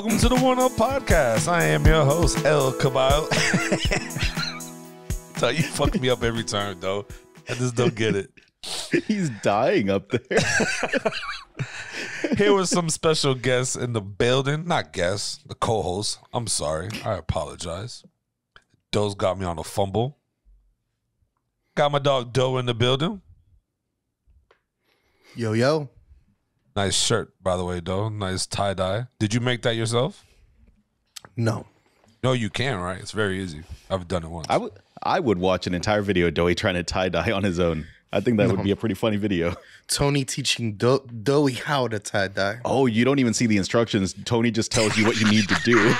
Welcome to the One Up Podcast. I am your host, El Caballo. So you fuck me up every time, though. I just don't get it. He's dying up there. Here was some special guests in the building. Not guests, the co-host. I'm sorry. I apologize. Doe's got me on a fumble. Got my dog Doe in the building. Yo, yo. Nice shirt, by the way, Doe. Nice tie-dye. Did you make that yourself? No. No, you can, right? It's very easy. I've done it once. I would watch an entire video of Doey trying to tie-dye on his own. I think that would be a pretty funny video. Tony teaching Doey how to tie-dye. Oh, you don't even see the instructions. Tony just tells you what you need to do.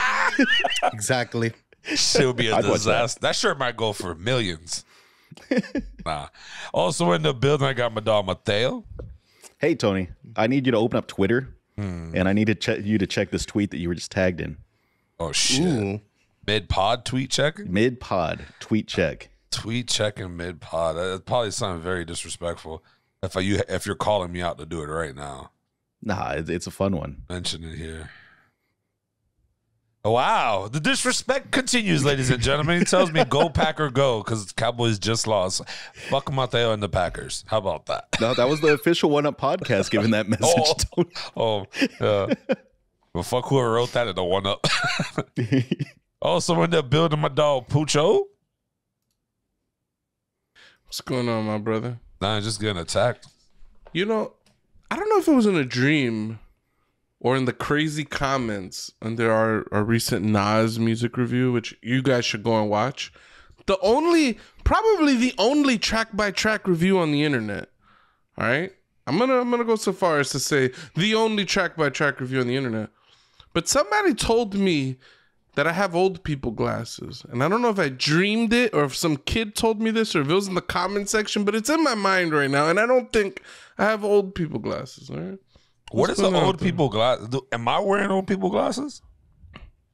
Exactly. Shit would be a disaster. That shirt might go for millions. Nah. Also in the building, I got my dog Mateo. Hey, Tony, I need you to open up Twitter, and I need you to check this tweet that you were just tagged in. Oh, shit. Ooh. Mid-pod tweet checking? Mid-pod tweet check. Tweet checking mid-pod. It probably sounds very disrespectful if you're calling me out to do it right now. Nah, it's a fun one. Mention it here. Wow. The disrespect continues, ladies and gentlemen. He tells me go Packer go because Cowboys just lost. Fuck Mateo and the Packers. How about that? No, that was the official One Up podcast giving that message. Yeah. Well, fuck whoever wrote that in the One Up. Also in there building my dog Pucho. What's going on, my brother? Nah, just getting attacked. You know, I don't know if it was in a dream or in the crazy comments under our recent Nas music review, which you guys should go and watch. Probably the only track-by-track review on the internet. All right? I'm gonna go so far as to say the only track-by-track review on the internet. But somebody told me that I have old people glasses. And I don't know if I dreamed it or if some kid told me this or if it was in the comment section, but it's in my mind right now. And I don't think I have old people glasses, all right? What is the old people glasses? Am I wearing old people glasses?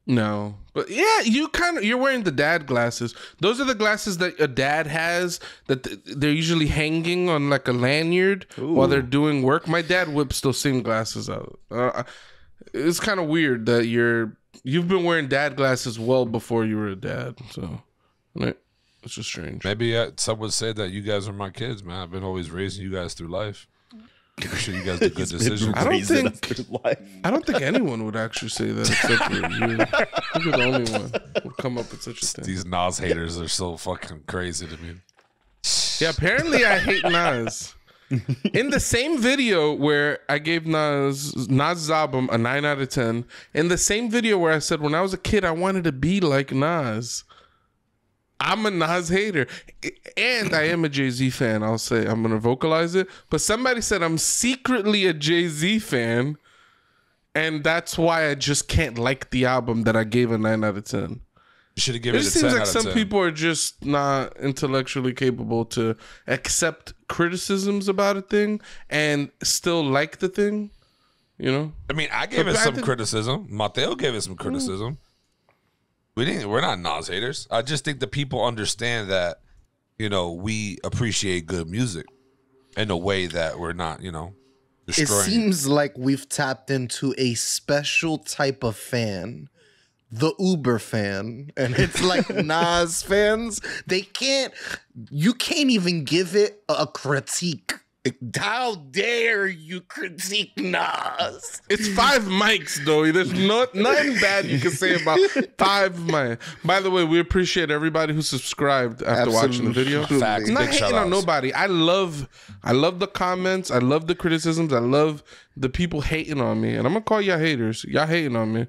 No. But yeah, you're wearing the dad glasses. Those are the glasses that a dad has that they're usually hanging on like a lanyard while they're doing work. My dad whips those same glasses out. It's kind of weird that you've been wearing dad glasses well before you were a dad. So, right? It's just strange. Maybe someone said that you guys are my kids, man. I've been always raising you guys through life. I'm sure you guys do good decisions. I don't think anyone would actually say that except for you. You're the only one who would come up with such a thing. These Nas haters are so fucking crazy to me. Yeah, apparently I hate Nas. In the same video where I gave Nas's album a 9 out of 10, in the same video where I said when I was a kid I wanted to be like Nas, I'm a Nas hater. And I am a Jay-Z fan. I'll say I'm going to vocalize it. But somebody said I'm secretly a Jay-Z fan, and that's why I just can't like the album that I gave a 9 out of 10. You should have given it a 10 seems like out of some 10. people are just not intellectually capable to accept criticisms about a thing and still like the thing, you know? I mean, I gave it some criticism. Mateo gave it some criticism. We're not Nas haters. I just think the people understand that, you know, we appreciate good music in a way that we're not, you know, destroying. It seems like we've tapped into a special type of fan, the Uber fan. And it's like Nas fans, you can't even give it a critique. How dare you critique Nas? It's 5 mics, though. There's nothing bad you can say about 5 mics. By the way, we appreciate everybody who subscribed after watching the video. Facts. I'm not Big hating on nobody. I love the comments. I love the criticisms. I love the people hating on me. And I'm going to call y'all haters. Y'all hating on me.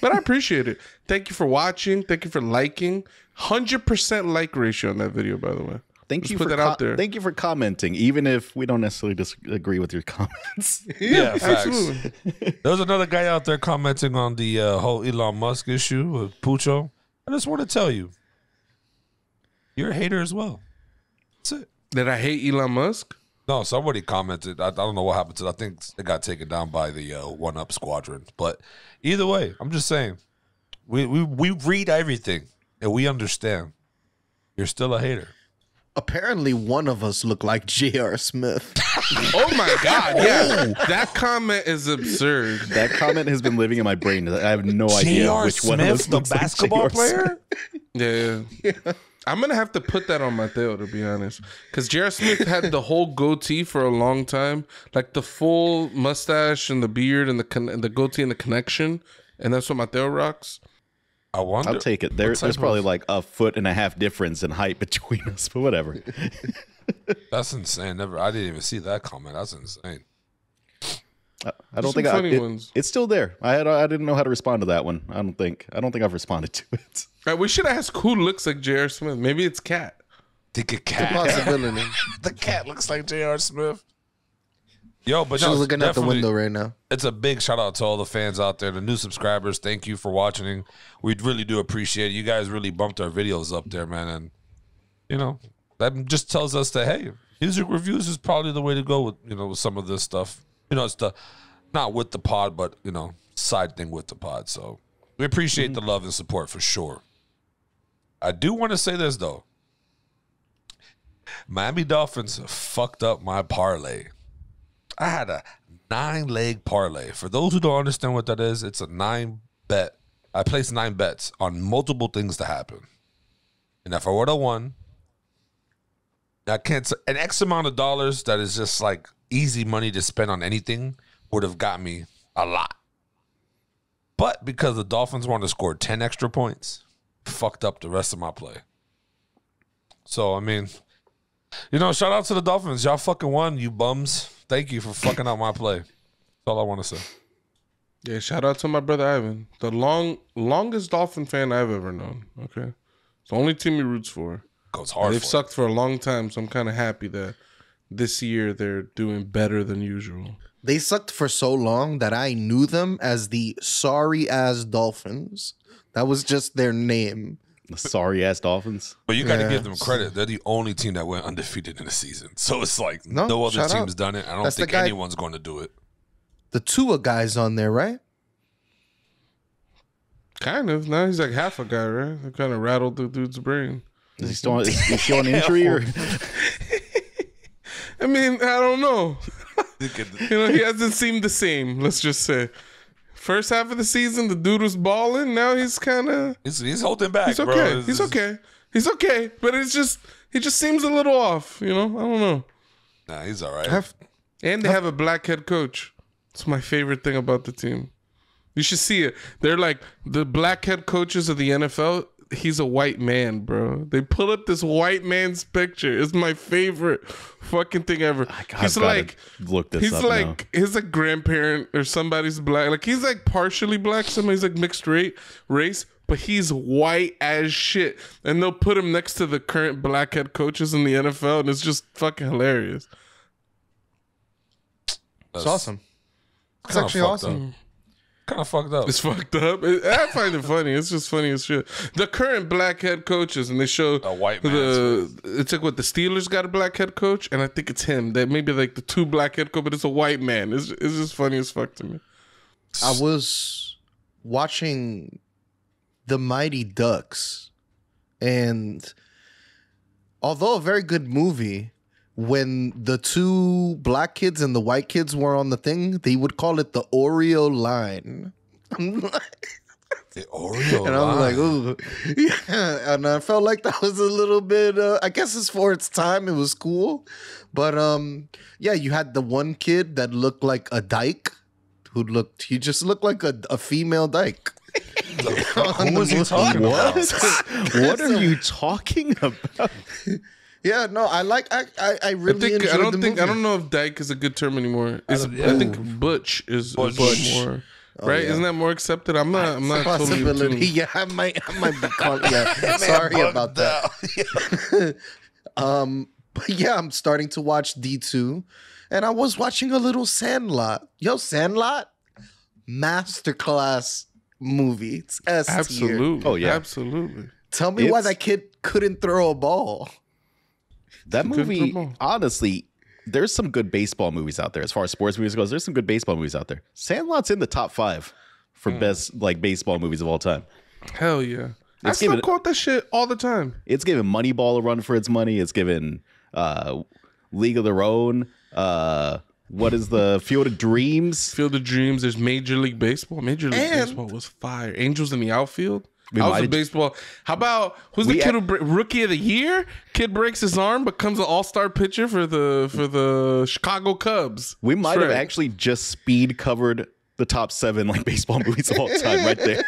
But I appreciate it. Thank you for watching. Thank you for liking. 100% like ratio on that video, by the way. Thank you for commenting, even if we don't necessarily disagree with your comments. Yeah, facts. Absolutely. There's another guy out there commenting on the whole Elon Musk issue with Pucho. I just want to tell you, you're a hater as well. That's it. Did I hate Elon Musk? No, somebody commented. I don't know what happened to it. I think it got taken down by the One Up Squadron. But either way, I'm just saying, we read everything and we understand. You're still a hater. Apparently, one of us looked like J.R. Smith. Oh my God! Yeah, that comment is absurd. That comment has been living in my brain. I have no idea J.R. which one of us Smith, the looks like basketball J.R. player. Yeah. I'm gonna have to put that on Mateo, to be honest, because J.R. Smith had the whole goatee for a long time, like the full mustache and the beard and the goatee and the connection, and that's what Mateo rocks. I wonder. I'll take it. There's probably like a 1.5 foot difference in height between us, but whatever. That's insane. I didn't even see that comment. That's insane. I don't think funny ones. It's still there. I didn't know how to respond to that one. I don't think I've responded to it. We should ask who looks like J.R. Smith. Maybe it's Cat. Think a cat. Possibility. The cat looks like J.R. Smith. Yo, but She's no, looking out the definitely- window right now. It's a big shout out to all the fans out there, the new subscribers. Thank you for watching. We really do appreciate it. You guys really bumped our videos up there, man. And, you know, that just tells us that, hey, music reviews is probably the way to go with, you know, with some of this stuff. You know, it's not with the pod, but, you know, side thing with the pod. So we appreciate the love and support for sure. I do want to say this, though. Miami Dolphins fucked up my parlay. I had a 9-leg parlay. For those who don't understand what that is, it's a 9-bet. I placed 9 bets on multiple things to happen. And if I would have won, I can't say an X amount of dollars that is just like easy money to spend on anything would have got me a lot. But because the Dolphins wanted to score 10 extra points, fucked up the rest of my play. So, I mean, you know, shout out to the Dolphins. Y'all fucking won, you bums. Thank you for fucking out my play. That's all I want to say. Yeah, shout out to my brother Ivan, the longest Dolphin fan I've ever known. Okay, it's the only team he roots for. Goes hard. They've sucked for a long time, so I'm kind of happy that this year they're doing better than usual. They sucked for so long that I knew them as the sorry ass Dolphins. That was just their name. The sorry ass Dolphins. But you got to give them credit. They're the only team that went undefeated in the season. So it's like no other shout team's out. done it. I don't That's the think guy- anyone's going to do it. The Tua guy's on there, right? Kind of. Now he's like half a guy, right? They kind of rattled the dude's brain. Is he still on injury or? I mean, I don't know. You know, he hasn't seemed the same. Let's just say, first half of the season, the dude was balling. Now he's kind of He's holding back, he's okay. bro. He's okay. He's okay. But he just seems a little off. You know, I don't know. Nah, he's all right. And they have a black head coach. It's my favorite thing about the team. You should see it. They're like the black head coaches of the NFL. He's a white man, bro. They pull up this white man's picture. It's my favorite fucking thing ever. He's like, look this he's up like, now. he's a grandparent or somebody's black. Like he's like partially black. Somebody's like mixed race, but he's white as shit. And they'll put him next to the current black head coaches in the NFL, and it's just fucking hilarious. It's awesome. It's Kinda actually fucked awesome. up. Kind of fucked up. It's fucked up. I find it funny. It's just funny as shit. The current black head coaches, and they show A white it's like what the Steelers got a black head coach, and I think it's him. That maybe like the 2 black head coach, but it's a white man. It's just funny as fuck to me. I was watching The Mighty Ducks, and although a very good movie, when the 2 black kids and the white kids were on the thing, they would call it the Oreo line. The Oreo And I was like, line. ooh. Yeah. And I felt like that was a little bit, I guess it's for its time. It was cool. But yeah, you had the one kid that looked like a dyke he just looked like a female dyke. Who was he talking about? What are you talking about? Yeah, no, I really enjoyed the movie. I don't know if dyke is a good term anymore. I think butch is Butch. Oh, more. Right? yeah. Isn't that more accepted? I'm not totally Possibility. tuned. Yeah, I might be calling. Yeah, sorry about that. But yeah, I'm starting to watch D2, and I was watching a little Sandlot. Yo, Sandlot, masterclass movie. It's S tier. Absolutely. Oh, yeah. Absolutely. Tell me why It's- that kid couldn't throw a ball. That Good movie, football. honestly, there's some good baseball movies out there. As far as sports movies goes, there's some good baseball movies out there. Sandlot's in the top 5 for best like baseball movies of all time. Hell yeah. I still quote that shit all the time. It's giving Moneyball a run for its money. It's giving League of Their Own. What is the Field of Dreams? Field of Dreams. There's Major League Baseball. Major League Baseball was fire. Angels in the Outfield. House of Baseball. How about who's the kid Rookie of the Year? Kid breaks his arm, becomes an all-star pitcher for the Chicago Cubs. We might have actually just speed covered the top 7 like baseball movies of all time right there.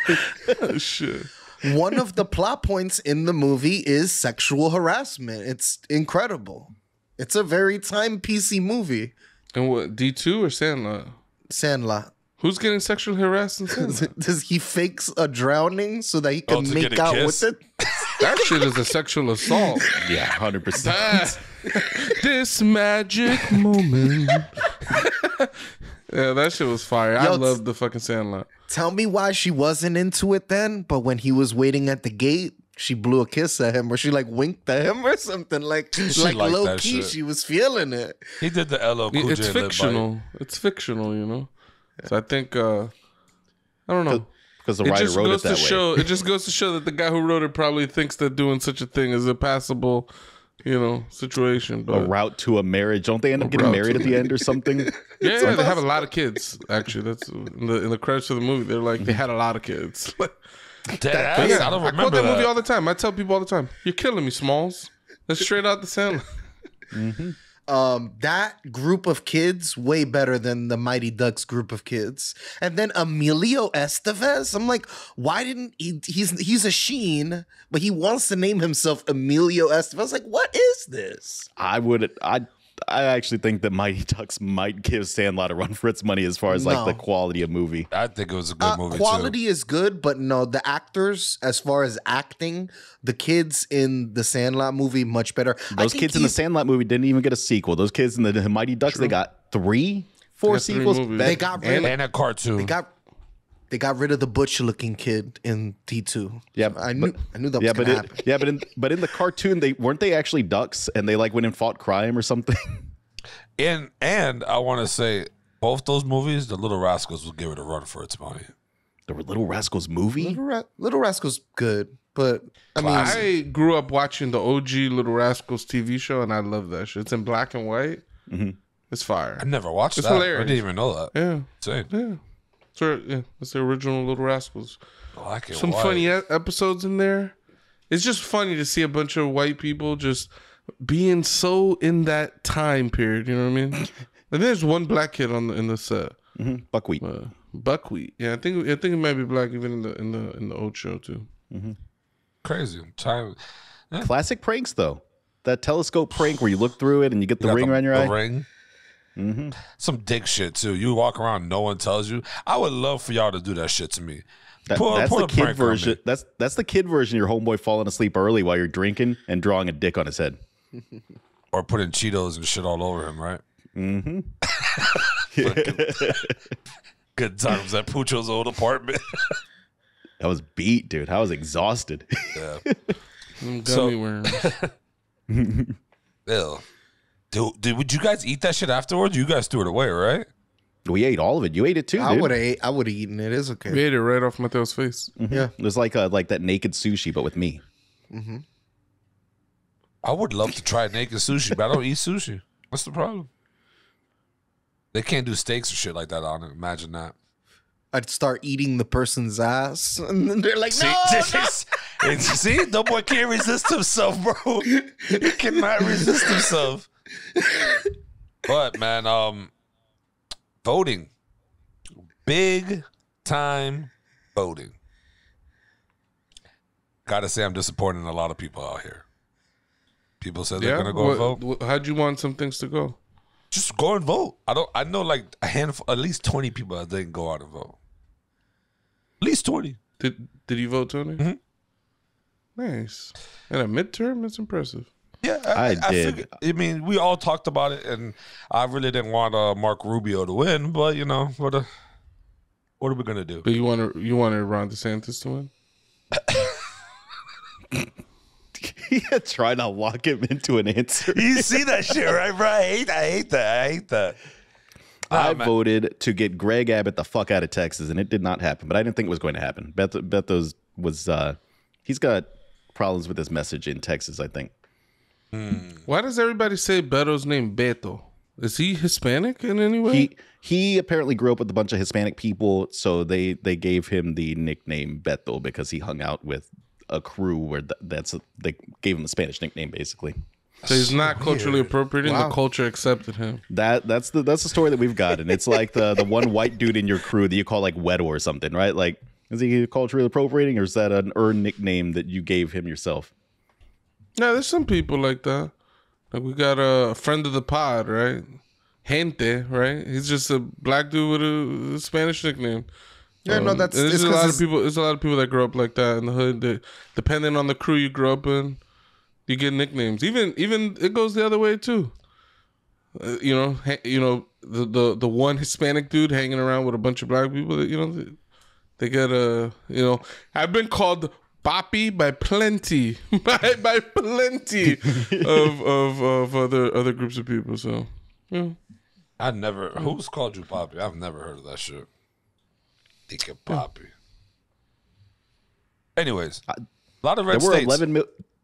Oh, shit. One of the plot points in the movie is sexual harassment. It's incredible. It's a very timepiecey movie. And what, D2 or Sandlot? Sandlot. Who's getting sexually harassed in Sandlot? Does he fakes a drowning so that he can make out with it? That shit is a sexual assault. Yeah, 100%. This magic moment. Yeah, that shit was fire. I love the fucking Sandlot. Tell me why she wasn't into it then, but when he was waiting at the gate, she blew a kiss at him, or she like winked at him or something. Like low key, shit. she was feeling it. He did the LL Cool J. It's fictional. It's fictional, you know. So I think I don't know. Because the writer wrote it that way. It just goes to show that the guy who wrote it probably thinks that doing such a thing is a passable, situation. But a route to a marriage. Don't they end up getting married at the end or something? Yeah, they have a lot of kids. Actually, that's in the credits of the movie. They're like they had a lot of kids. I don't remember I quote that movie all the time. I tell people all the time, "You're killing me, Smalls." That's straight out the Sandlot. That group of kids way better than the Mighty Ducks group of kids. And then Emilio Estevez, I'm like, why didn't he's a Sheen, but he wants to name himself Emilio Estevez. I was like, what is this? I actually think that Mighty Ducks might give Sandlot a run for its money as far as like the quality of movie. I think it was a good movie. Quality is good, but no, the actors, as far as acting, the kids in the Sandlot movie much better. Those kids in the Sandlot movie didn't even get a sequel. Those kids in the Mighty Ducks, they got 4 sequels. They got rid and a cartoon. They got rid of the butch-looking kid in T2. Yeah, I knew that was gonna happen. Yeah, but in the cartoon, they actually ducks and they like went and fought crime or something. And I want to say both those movies, The Little Rascals will give it a run for its money. The Little Rascals movie? Little Rascals good, but I grew up watching the OG Little Rascals TV show, and I love that shit. It's in black and white. Mm-hmm. It's fire. I never watched that. Hilarious. I didn't even know that. Yeah. Insane. Yeah. So, it's the original Little Rascals. Like Some funny episodes in there. It's just funny to see a bunch of white people just being so in that time period. You know what I mean? And there's one black kid in the set. Mm-hmm. Buckwheat. Buckwheat. Yeah, I think it might be black even in the old show too. Mm-hmm. Crazy time. Yeah. Classic pranks though. That telescope prank where you look through it and you get the ring around your eye. Ring. Mm-hmm. Some dick shit too. You walk around, no one tells you. I would love for y'all to do that shit to me. That's the kid version. That's the kid version. Your homeboy falling asleep early while you're drinking and drawing a dick on his head, or putting Cheetos and shit all over him. Right? Mm-hmm. Good times at Pucho's old apartment. I was beat, dude. I was exhausted. Yeah. Gummy worms. Ew. Would you guys eat that shit afterwards? You guys threw it away, right? We ate all of it. You ate it too, dude. I would have eaten it. It's okay. We ate it right off Mateo's face. Mm-hmm. Yeah. It was like that naked sushi, but with me. Mm-hmm. I would love to try naked sushi, but I don't eat sushi. What's the problem? They can't do steaks or shit like that on it. Imagine that. I'd start eating the person's ass, and then they're like, "No!" See, the boy can't resist himself, bro. He cannot resist himself. But man, voting, big time voting. Gotta say, I'm disappointed in a lot of people out here. People said they're gonna go and vote. How'd you want some things to go? Just go and vote. I know like a handful, at least 20 people that didn't go out and vote. At least 20. Did you vote, Tony? Mm-hmm. Nice. And a midterm? That's impressive. Yeah, I did. I mean, we all talked about it, and I really didn't want Mark Rubio to win, but you know, what are we gonna do? But you wanted Ron DeSantis to win? Yeah, trying to lock him into an answer. You see that shit, right, bro? I hate that. I voted to get Greg Abbott the fuck out of Texas, and it did not happen. But I didn't think it was going to happen. Beto was He's got problems with his message in Texas, I think. Why does everybody say Beto's name Beto? Is he Hispanic in any way? He apparently grew up with a bunch of Hispanic people, so they gave him the nickname Beto because he hung out with a crew where they gave him a Spanish nickname, basically. So he's not culturally appropriating. The culture accepted him. That's the story that we've got, and it's like the one white dude in your crew that you call like Wedo or something, right? Like, is he culturally appropriating, or is that an earned nickname that you gave him yourself? Yeah, there's some people like that. Like we got a friend of the pod, right? Gente, right? He's just a black dude with a Spanish nickname. Yeah, no, that's there's a lot of people. There's a lot of people that grow up like that in the hood. That, depending on the crew you grow up in, you get nicknames. Even it goes the other way too. The one Hispanic dude hanging around with a bunch of black people. They get I've been called Papi by plenty, by plenty of other groups of people. So yeah. Who's called you Papi? I've never heard of that shit. Think of Papi. Anyways, a lot of red states.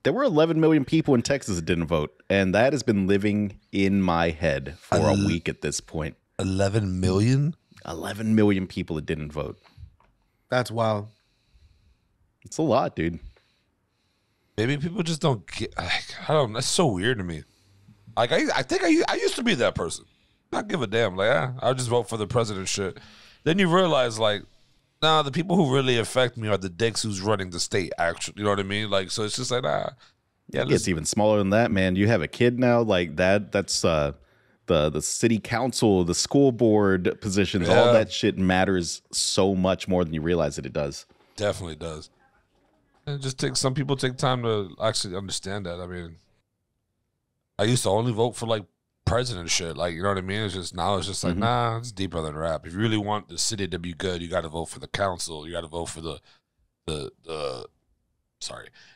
There were 11 million people in Texas that didn't vote, and that has been living in my head for a week at this point. 11 million? 11 million people that didn't vote. That's wild. It's a lot, dude. Maybe people just don't get. I don't know. That's so weird to me. Like I think I used to be that person. Not give a damn. Like I'll just vote for the president shit. Then you realize like, nah, the people who really affect me are the dicks who's running the state. Actually, you know what I mean? Like, so it's just like Yeah, it's even smaller than that, man. You have a kid now, like that. That's the city council, the school board positions. Yeah. All that shit matters so much more than you realize that it does. Definitely does. And some people take time to actually understand that. I mean, I used to only vote for like president shit. Like, you know what I mean? It's just now it's just like, nah, it's deeper than rap. If you really want the city to be good, you got to vote for the council. You got to vote for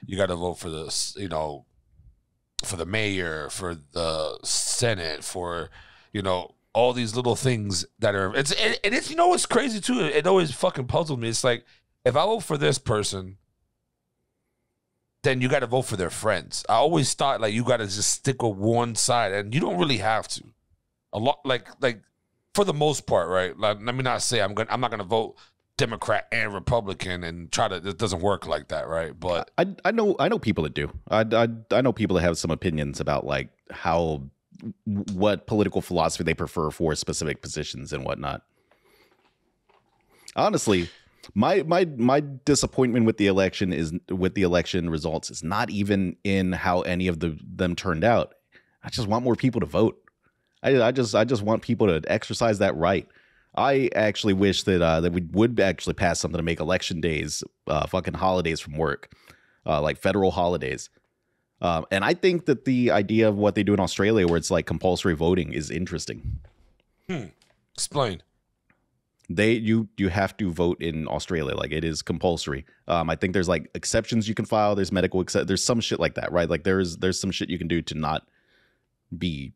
you got to vote for for the mayor, for the Senate, for, all these little things that are, it's what's crazy too? It always fucking puzzled me. It's like, if I vote for this person, then you got to vote for their friends. I always thought like you got to just stick with one side, and you don't really have to. A lot, like for the most part, right? Like, let me not say I'm not gonna vote Democrat and Republican and try to. It doesn't work like that, right? But I know people that do. I know people that have some opinions about like what political philosophy they prefer for specific positions and whatnot. Honestly, my disappointment with the election results is not even in how any of them turned out. I just want more people to vote. I just want people to exercise that right. I actually wish that we would actually pass something to make election days fucking holidays from work, like federal holidays. And I think that the idea of what they do in Australia, where it's like compulsory voting, is interesting. Explain. You have to vote in Australia. Like, it is compulsory. I think there's like exceptions you can file. There's medical there's some shit like that, right? Like there's some shit you can do to not be,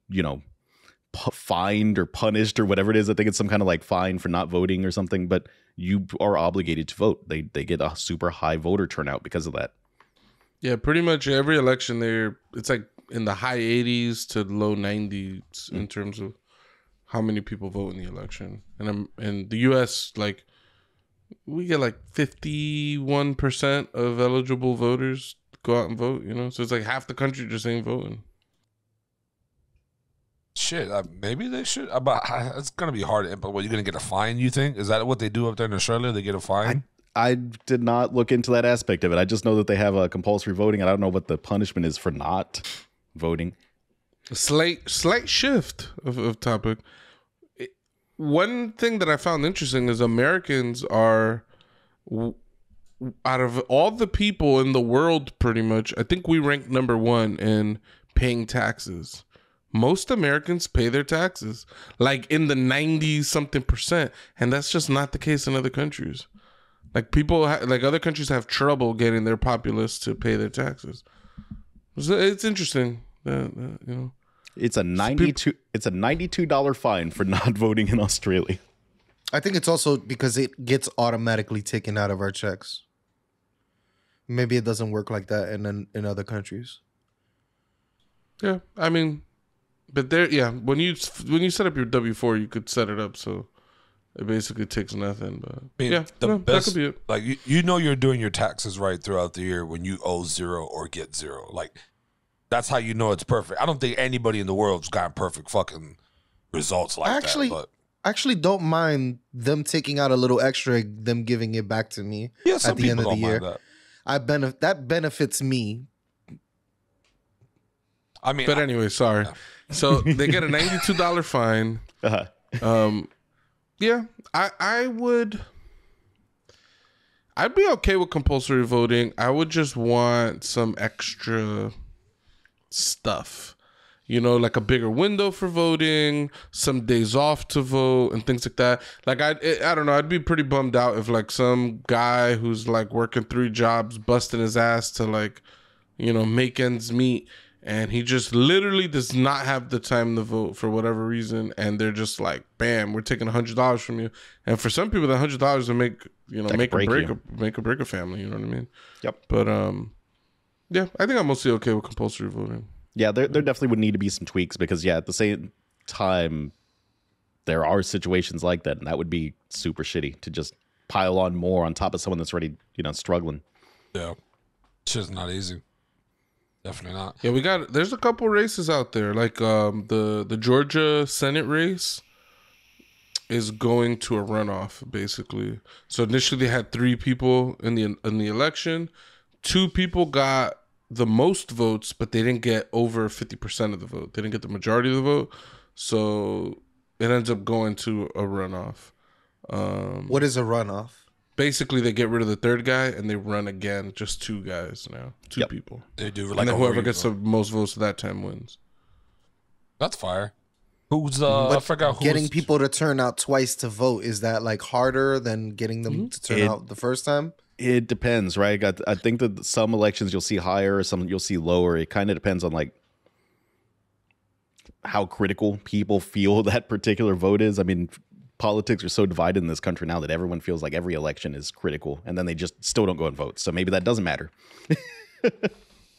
fined or punished or whatever it is. I think it's some kind of like fine for not voting or something, but you are obligated to vote. They get a super high voter turnout because of that. Yeah, pretty much every election it's like in the high 80s to low 90s in terms of how many people vote in the election. And in the U.S., like, we get like 51% of eligible voters go out and vote, So it's like half the country just ain't voting. Shit, maybe they should. But it's going to be hard. But you're going to get a fine, you think? Is that what they do up there in Australia? They get a fine? I did not look into that aspect of it. I just know that they have a compulsory voting. And I don't know what the punishment is for not voting. A slight shift of topic. One thing that I found interesting is Americans are, out of all the people in the world, pretty much, I think we rank number 1 in paying taxes. Most Americans pay their taxes, like in the 90-something%, and that's just not the case in other countries. Like other countries have trouble getting their populace to pay their taxes. It's interesting, It's a $92 fine for not voting in Australia. I think it's also because it gets automatically taken out of our checks. Maybe it doesn't work like that in other countries. Yeah, I mean, but there, yeah. When you set up your W-4, you could set it up so it basically takes nothing. But I mean, yeah, the best, that could be it. like you know, you're doing your taxes right throughout the year when you owe 0 or get 0. Like that's how you know it's perfect. I don't think anybody in the world's gotten perfect fucking results like that. But I actually don't mind them taking out a little extra, them giving it back to me yeah, some at the end of people the don't year. mind that. That benefits me. I mean, But anyway, sorry. Yeah. So they get a $92 fine. Uh-huh. Yeah, I'd be okay with compulsory voting. I would just want some extra stuff. You know, like a bigger window for voting, some days off to vote, and things like that. Like, I don't know. I'd be pretty bummed out if, like, some guy who's, like, working 3 jobs, busting his ass to, like, you know, make ends meet, and he just literally does not have the time to vote for whatever reason, and they're just like, bam, we're taking $100 from you. And for some people, that $100 will make, you know, make or break a family. You know what I mean? Yep. But yeah, I think I'm mostly okay with compulsory voting. Yeah, there definitely would need to be some tweaks because, yeah, at the same time, there are situations like that, and that would be super shitty to just pile on more on top of someone that's already, you know, struggling. Yeah, it's just not easy. Definitely not. Yeah, there's a couple races out there, like the Georgia Senate race is going to a runoff, basically. So initially they had 3 people in the election. 2 people got the most votes, but they didn't get over 50% of the vote. They didn't get the majority of the vote. So it ends up going to a runoff. What is a runoff? Basically, they get rid of the 3rd guy and they run again. Just 2 guys now. 2 Yep. people. They do like And then whoever gets the most votes that time wins. That's fire. Who's I forgot who's Getting people to turn out twice to vote, is that like harder than getting them to turn out the first time? It depends, right? I think that some elections you'll see higher, some you'll see lower. It kind of depends on like how critical people feel that particular vote is. I mean, politics are so divided in this country now that everyone feels like every election is critical, and then they just still don't go and vote. So maybe that doesn't matter.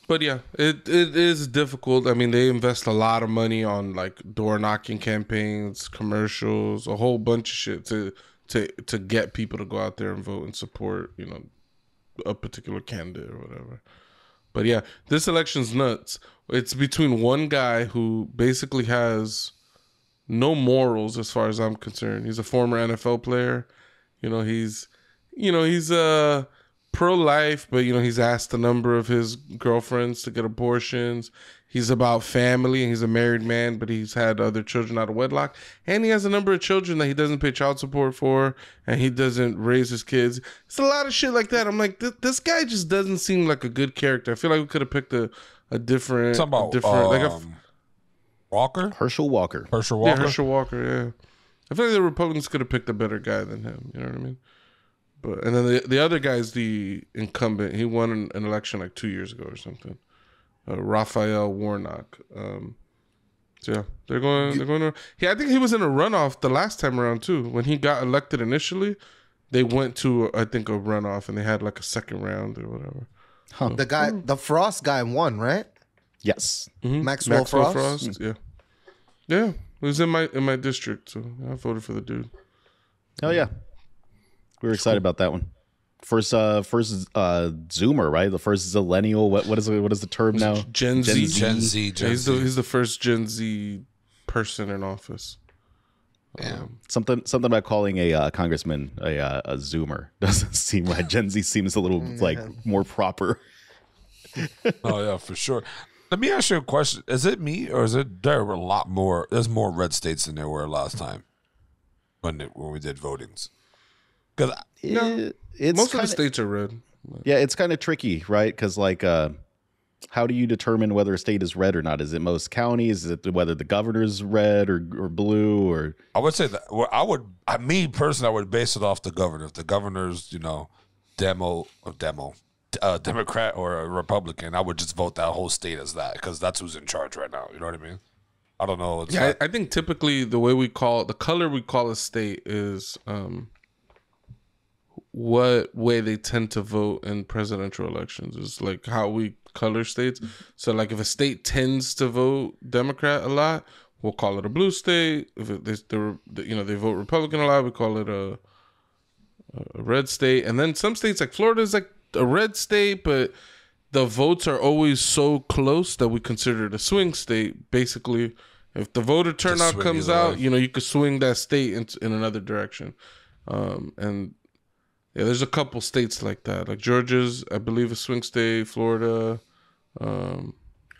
But yeah, it is difficult. I mean, they invest a lot of money on like door knocking campaigns, commercials, a whole bunch of shit to get people to go out there and vote and support, you know, a particular candidate or whatever. But yeah, this election's nuts. It's between one guy who basically has no morals as far as I'm concerned. He's a former NFL player. He's pro-life, but he's asked a number of his girlfriends to get abortions. He's about family, and he's a married man, but he's had other children out of wedlock. And he has a number of children that he doesn't pay child support for, and he doesn't raise his kids. It's a lot of shit like that. I'm like, this guy just doesn't seem like a good character. I feel like we could have picked a different... Walker? Herschel Walker. Yeah, Herschel Walker, yeah. I feel like the Republicans could have picked a better guy than him. You know what I mean? And then the other guy is the incumbent. He won an election like 2 years ago or something. Raphael Warnock. So yeah, they're going to. Yeah, I think he was in a runoff the last time around too. When he got elected initially, they went to I think a runoff and they had like a second round or whatever. Huh. So, the Frost guy won, right? Yes. Mm-hmm. Maxwell Frost? Yeah. Yeah. It was in my district, so I voted for the dude. Oh yeah. We were excited about that one. First Zoomer, right? The first Zillennial. What is the term now? Gen Z. Yeah, he's the first Gen Z person in office. Yeah. Something about calling a congressman a Zoomer doesn't seem right. Gen Z seems a little like more proper. Oh yeah, for sure. Let me ask you a question. Is it me or is it there were a lot more? There's more red states than there were last time when we did votings. Because most of the states are red. Yeah, it's kind of tricky, right? Because like, how do you determine whether a state is red or not? Is it most counties? Is it whether the governor's red or blue? Or I would say that me personally, I would base it off the governor. If the governor's Democrat or a Republican, I would just vote that whole state as that because that's who's in charge right now. You know what I mean? I don't know. I think typically the way the color we call a state is what way they tend to vote in presidential elections. It's like how we color states. So like if a state tends to vote Democrat a lot, we'll call it a blue state. If they vote Republican a lot, we call it a red state. And then some states like Florida is like a red state, but the votes are always so close that we consider it a swing state. Basically, if the voter turnout comes out, you could swing that state in another direction. And yeah, there's a couple states like that. Like Georgia's, I believe, a swing state. Florida,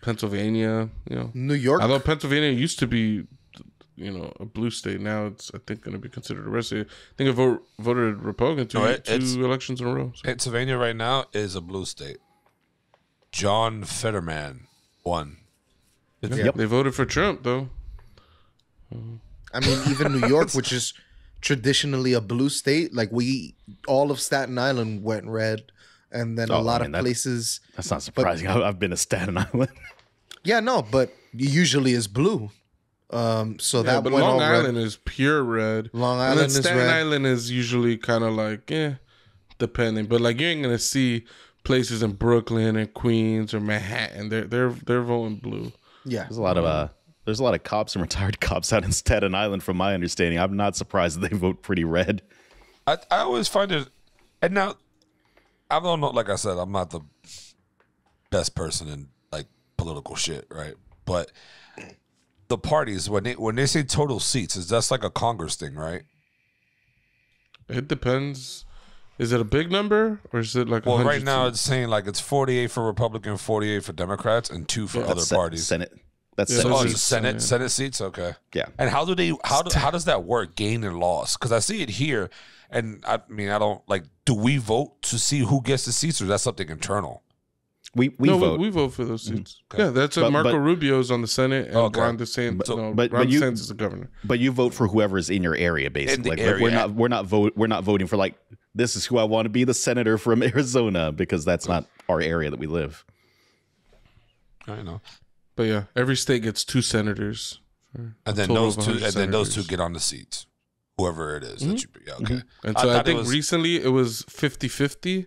Pennsylvania. New York. Although Pennsylvania used to be, a blue state. Now it's, I think, going to be considered a red state. I think I voted Republican two elections in a row. So. Pennsylvania right now is a blue state. John Fetterman won. Yep. They voted for Trump, though. I mean, even New York, which is traditionally a blue state, like all of Staten Island went red, and then a lot of places. That's not surprising. I've been to Staten Island. Yeah, no, but usually is blue. So that but went Long all Island red. is pure red. Long And Island then is Staten red. Island is usually kind of like, depending. But like you ain't gonna see places in Brooklyn and Queens or Manhattan. They're voting blue. Yeah, There's a lot of cops and retired cops out in Staten Island, from my understanding. I'm not surprised that they vote pretty red. I always find it, and now I don't know. Like I said, I'm not the best person in like political shit, right? But the parties when they say total seats, is that's like a Congress thing, right? It depends. Is it a big number or is it like? Well, right now seats? it's saying like it's 48 for Republican, 48 for Democrats, and 2 for other parties. Senate. That's Yeah, Senate. Oh, seats. it's Senate seats. Okay. Yeah. And how does that work? Gain and loss? Because I see it here, and I mean I don't like. Do we vote to see who gets the seats, or is that something internal? We vote. We vote for those seats. Okay. Yeah, that's Marco Rubio's on the Senate and Okay. Ron DeSantis. Ron but DeSantis is the governor. But you vote for whoever's in your area, basically. In the area. We're not voting for like, this is who I want to be the senator from Arizona, because that's not our area that we live. I know. But yeah, every state gets 2 senators. And then total those of two, 100 and then those two senators. get on the seats, whoever it is that you. Yeah, okay. And so I thought it think was- recently it was 50-50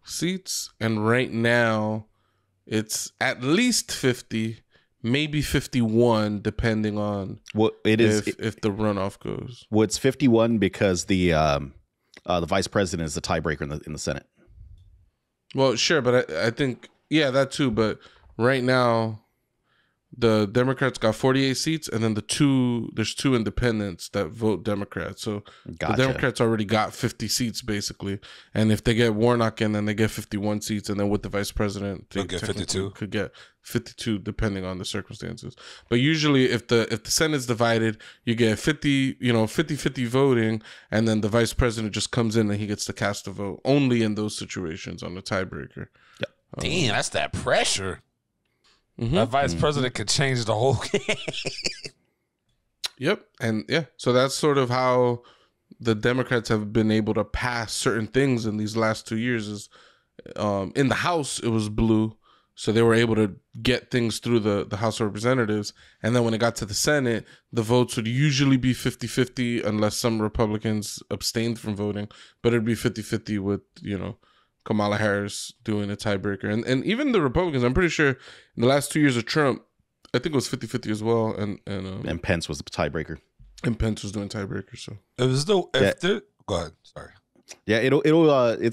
seats. And right now it's at least 50, maybe 51, depending on Well, it is. if the runoff goes. Well, it's 51 because the vice president is the tiebreaker in the Senate. Well, sure, but I think, that too. But right now, the Democrats got 48 seats, and then there's 2 independents that vote Democrat. So Gotcha. the Democrats already got 50 seats, basically. And if they get Warnock in, then they get 51 seats. And then with the vice president, they They'll get technically 52? could get 52, depending on the circumstances. But usually, if the Senate's divided, you get 50-50 voting, and then the vice president just comes in and he gets to cast a vote only in those situations on the tiebreaker. Damn, that's that pressure. Mm-hmm. That vice president could change the whole game. Yep. And so that's sort of how the Democrats have been able to pass certain things in these last 2 years. Is in the House, it was blue. So they were able to get things through the House of Representatives. And then when it got to the Senate, the votes would usually be 50-50 unless some Republicans abstained from voting. But it'd be 50-50 with, Kamala Harris doing a tiebreaker. And even the Republicans, I'm pretty sure in the last 2 years of Trump, I think it was 50-50 as well. And Pence was the tiebreaker. And Pence was doing tiebreaker, so. Go ahead. Sorry. Yeah,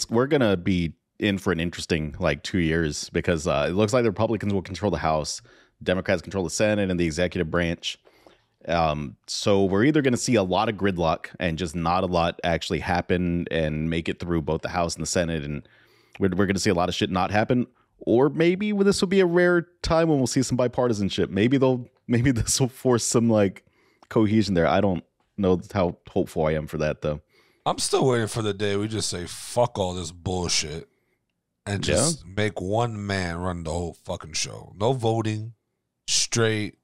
we're gonna be in for an interesting 2 years, because it looks like the Republicans will control the House, Democrats control the Senate and the executive branch. So we're either going to see a lot of gridlock and just not a lot actually happen and make it through both the House and the Senate, and we're going to see a lot of shit not happen, or maybe this will be a rare time when we'll see some bipartisanship. Maybe this will force some cohesion there. I don't know how hopeful I am for that, though. I'm still waiting for the day we just say fuck all this bullshit and just make one man run the whole fucking show. No voting, straight.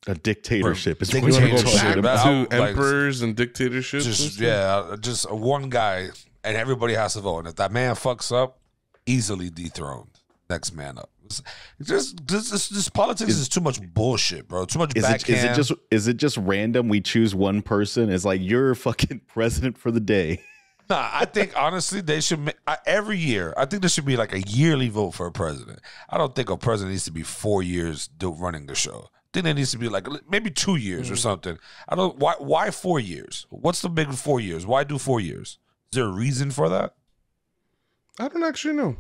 A dictatorship is You what wanna you're go talking back about. to to emperors and dictatorships. Just one guy, and everybody has to vote. And if that man fucks up, easily dethroned. Next man up. This politics is too much bullshit, bro. Too much backhand. Is it just random? We choose one person. It's like, you're fucking president for the day. Nah, I think honestly they should every year. I think there should be like a yearly vote for a president. I don't think a president needs to be 4 years running the show. I think there needs to be like maybe 2 years or something. I don't. Why 4 years? What's the big 4 years? Why do 4 years? Is there a reason for that? I don't actually know.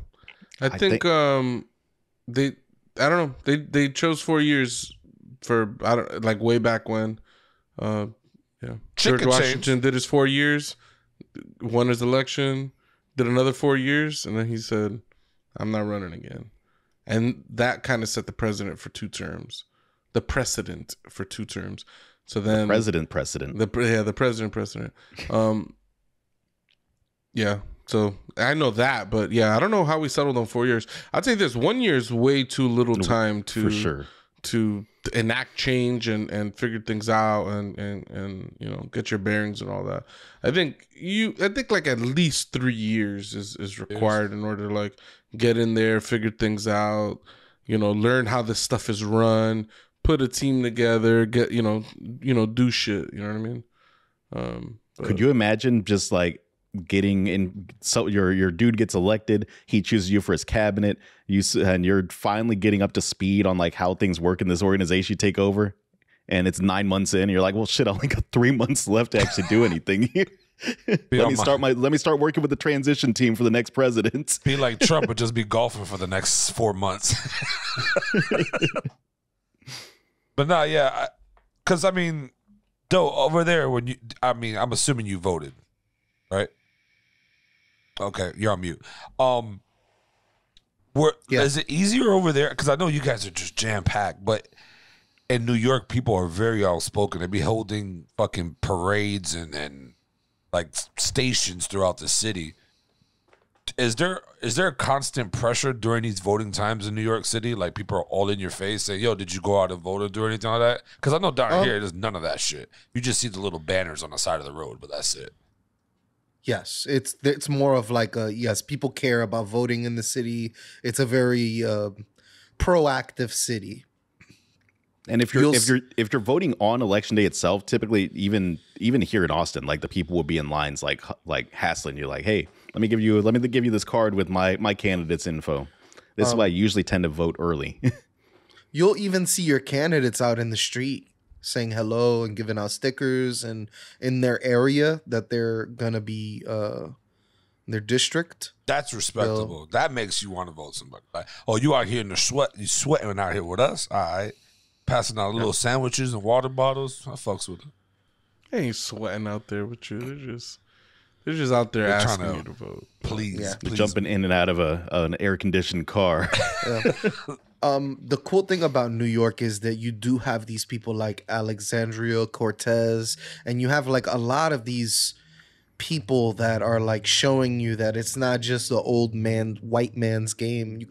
I think they. I don't know. They chose 4 years for like way back when. Yeah, George Washington did his 4 years. Won his election, did another 4 years, and then he said, "I'm not running again," and that kind of set the precedent for 2 terms. The precedent for 2 terms. So then precedent. The president precedent. Yeah. So I know that, but yeah, I don't know how we settled on 4 years. I'd say this 1 year is way too little time to for sure to enact change and figure things out and get your bearings and all that. I think like at least 3 years is required in order to like get in there, figure things out, learn how this stuff is run, put a team together, get do shit. You know what I mean? Could you imagine just like getting in? So your dude gets elected, he chooses you for his cabinet, and you're finally getting up to speed on like how things work in this organization. You take over, and it's 9 months in, and you're like, well, shit, I only got 3 months left to actually do anything. Let me start working with the transition team for the next president. Be like Trump, but just be golfing for the next 4 months. But no, yeah, because I mean, though over there I'm assuming you voted, right? Okay, you're on mute. Is it easier over there? Because I know you guys are just jam packed, but in New York, people are very outspoken. They be holding fucking parades and like stations throughout the city. Is there a constant pressure during these voting times in New York City? Like people are all in your face saying, "Yo, did you go out and vote or do anything like that?" Because I know down here, there's none of that shit. You just see the little banners on the side of the road, but that's it. Yes, it's more of like yes, people care about voting in the city. It's a very proactive city. And if you're voting on election day itself, typically even here in Austin, like the people will be in lines like hassling you, like, "Hey, let me give you this card with my candidate's info." This is why I usually tend to vote early. You'll even see your candidates out in the street saying hello and giving out stickers and in their area that they're gonna be their district. That's respectable. That makes you want to vote somebody. Like, oh, you out here in the sweat, you sweating out here with us. All right. Passing out little sandwiches and water bottles. I fucks with them. They ain't sweating out there with you. They're just out there asking you to vote. Please. Jumping in and out of an air conditioned car. The cool thing about New York is that you do have these people like Alexandria Cortez, and you have like a lot of these people that are like showing you that it's not just the white man's game. You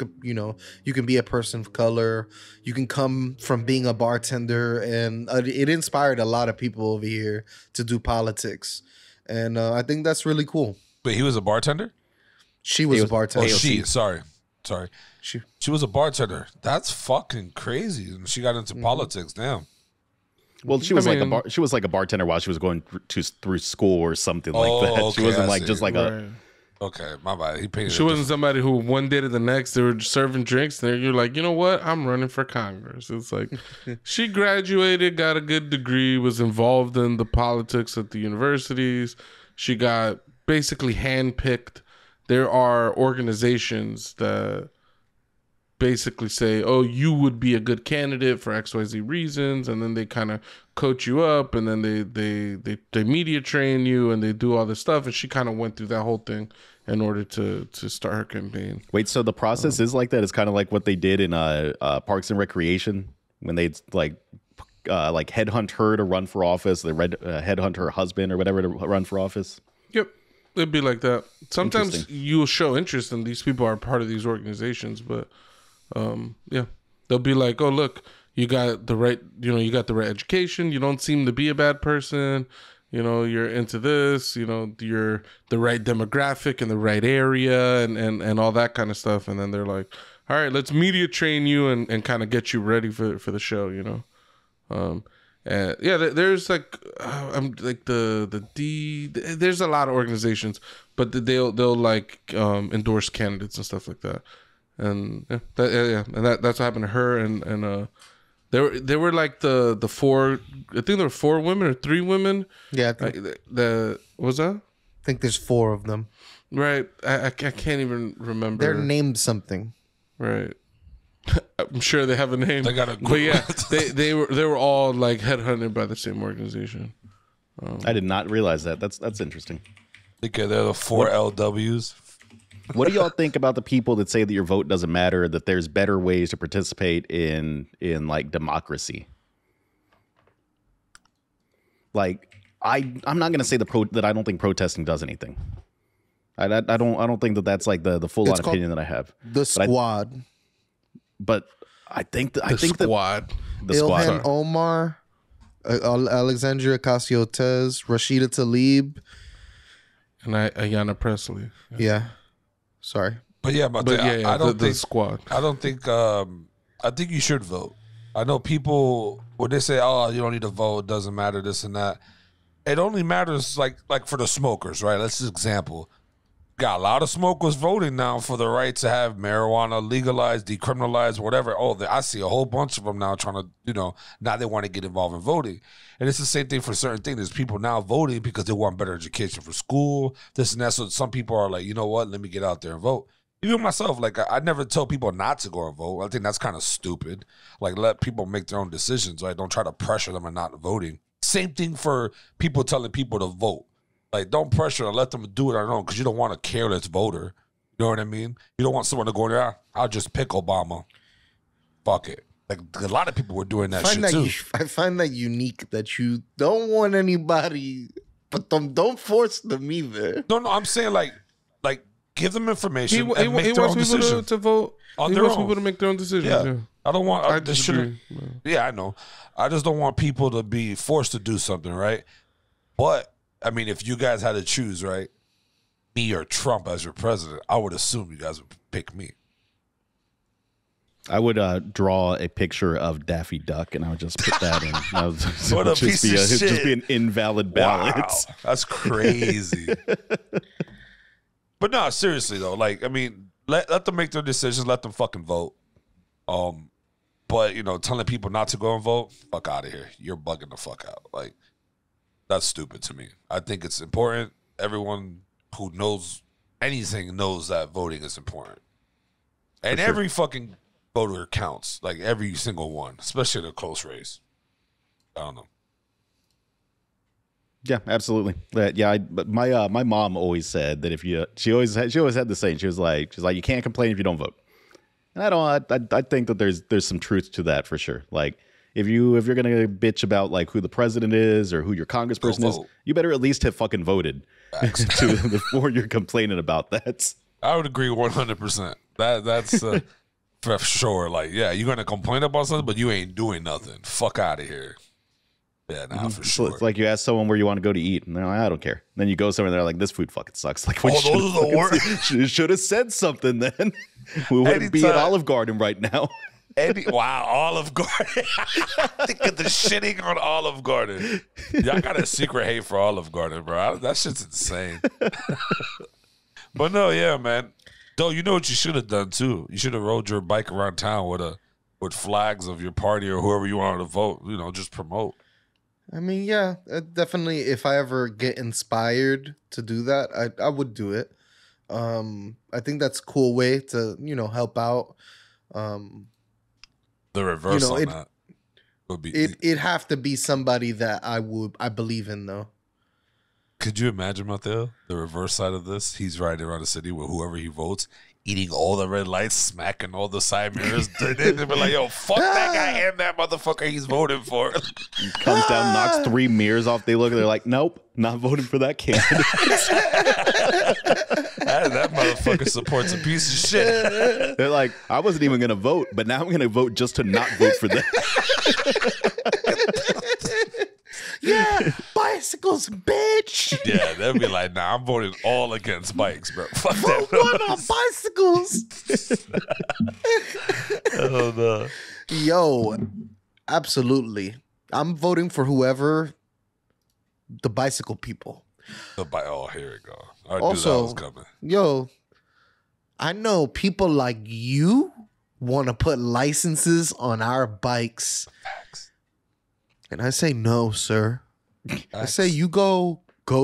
can be a person of color. You can come from being a bartender, and it inspired a lot of people over here to do politics, and I think that's really cool. But he was a bartender? She was a bartender. Oh, sorry. She was a bartender. That's fucking crazy. And she got into politics. Damn. Well, she was like a bartender while she was going through school or something like that. Okay, she wasn't like just like a. Okay, my bad. She wasn't somebody who one day to the next they were serving drinks. And you're like, you know what? I'm running for Congress. It's like she graduated, got a good degree, was involved in the politics at the universities. She got basically handpicked. There are organizations that basically say, oh, you would be a good candidate for XYZ reasons, and then they kind of coach you up, and then they media train you, and they do all this stuff. And she kind of went through that whole thing in order to start her campaign. Wait, so the process is like that? It's kind of like what they did in Parks and Recreation when they like headhunt her to run for office. They headhunt her husband or whatever to run for office. Yep. It'd be like that. Sometimes you'll show interest in these people are part of these organizations, but yeah, they'll be like, "Oh, look, you got the right, you got the right education. You don't seem to be a bad person. You're into this. You're the right demographic in the right area, and all that kind of stuff." And then they're like, "All right, let's media train you and kind of get you ready for the show." Yeah, there's like I'm like the D. There's a lot of organizations, but they'll like endorse candidates and stuff like that. And and that's what happened to her. And they were like the four. I think there were 4 women or 3 women. Yeah, I think, what was that? I think there's 4 of them. Right. I can't even remember. They're named something. Right. I'm sure they have a name. They got a but yeah, they were all like headhunted by the same organization. I did not realize that. That's interesting. Okay, they're the 4 LWs. What do y'all think about the people that say that your vote doesn't matter, that there's better ways to participate in like democracy? Like I'm not going to say that I don't think protesting does anything. I don't think that that's like the full on opinion that I have. The Squad. But I think the Squad. The Ilhan Squad. Omar, Alexandria Ocasio-Cortez, Rashida Tlaib, And Ayanna Presley. Yeah. Sorry. But yeah, I don't think the Squad. I don't think I think you should vote. I know people when they say, "Oh, you don't need to vote, it doesn't matter this and that." It only matters like for the smokers, right? Let's just example. Got a lot of smokers voting now for the right to have marijuana legalized, decriminalized, whatever. Oh, I see a whole bunch of them now trying to, now they want to get involved in voting. And it's the same thing for certain things. There's people now voting because they want better education for school, this and that. So some people are like, you know what, let me get out there and vote. Even myself, like I never tell people not to go and vote. I think that's kind of stupid. Like let people make their own decisions, right? Don't try to pressure them into not voting. Same thing for people telling people to vote. Like, don't pressure and let them do it on their own because you don't want a careless voter. You know what I mean? You don't want someone to go, yeah, I'll just pick Obama. Fuck it. Like, a lot of people were doing that shit, too. I find that unique that you don't want anybody, but don't force them either. No, I'm saying, like give them information and make he their wants own people decision. to vote. On he their wants own. people to make their own decisions. Yeah. I don't want... I disagree. Yeah, I know. I just don't want people to be forced to do something, right? But... I mean, if you guys had to choose, right, me or Trump as your president, I would assume you guys would pick me. I would draw a picture of Daffy Duck and I would just put that in. What a piece of shit. It'd just be an invalid ballot. Wow, that's crazy. But no, seriously though, like I mean, let them make their decisions. Let them fucking vote. But telling people not to go and vote, fuck out of here. You're bugging the fuck out. Like. That's stupid to me. I think it's important. Everyone who knows anything knows that voting is important. And every fucking voter counts. Like every single one, especially in a close race. I don't know. Yeah, absolutely. But my mom always said that she always had the saying. She was like, you can't complain if you don't vote. And I think that there's some truth to that for sure. Like, if you're gonna bitch about like who the president is or who your congressperson is, you better at least have fucking voted before you're complaining about that. I would agree 100%. That's for sure. Like, yeah, you're gonna complain about something, but you ain't doing nothing. Fuck out of here. Yeah, for sure. It's like you ask someone where you want to go to eat, and they're like, I don't care. And then you go somewhere, and they're like, this food fucking sucks. Like, those are the worst. Should have said something then. We wouldn't be at Olive Garden right now. Wow, Olive Garden. Think of the shitting on Olive Garden. Y'all got a secret hate for Olive Garden, bro. That shit's insane. But no, yeah, man. Though, you know what you should have done too? You should have rode your bike around town with flags of your party or whoever you wanted to vote. Just promote. I mean, yeah, definitely. If I ever get inspired to do that, I would do it. I think that's a cool way to help out. The reverse on that would be it'd have to be somebody that I believe in though. Could you imagine, Mateo, the reverse side of this? He's riding around the city with whoever he votes, eating all the red lights, smacking all the side mirrors. They'd be like, yo, fuck that guy and that motherfucker he's voting for. He comes down, knocks 3 mirrors off. They look and they're like, nope, not voting for that candidate. That motherfucker supports a piece of shit. They're like, I wasn't even going to vote, but now I'm going to vote just to not vote for that. Yeah, bicycles, bitch. Yeah, they'd be like, nah, I'm voting all against bikes, bro. Fuck Vote that. one on bicycles. Oh, no. Yo, absolutely. I'm voting for whoever the bicycle people. Oh, here we go. I knew Also, that was coming. Yo, I know people like you want to put licenses on our bikes. Facts. And I say no, sir. I say you go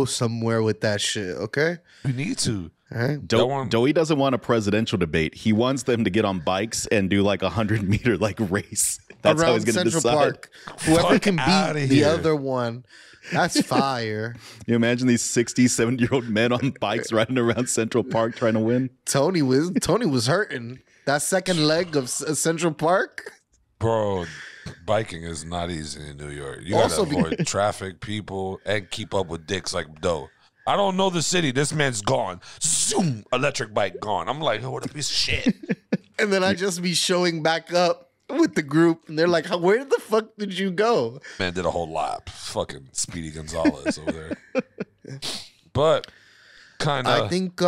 somewhere with that shit, okay? We need to. All right? Doey doesn't want a presidential debate. He wants them to get on bikes and do like 100-meter like race. That's how he's going to decide. Park. Whoever Fuck can outta beat the here. other one, that's fire. You imagine these 60, 70-year-old men on bikes riding around Central Park trying to win? Tony was hurting. That second leg of Central Park. Bro, biking is not easy in New York. You gotta avoid traffic, people, and keep up with dicks like Doe. I don't know the city. This man's gone. Zoom, electric bike gone. I'm like, oh, what a piece of shit. And then I just be showing back up with the group, and they're like, where the fuck did you go? Man did a whole lap. Fucking Speedy Gonzalez over there. But kind of. I think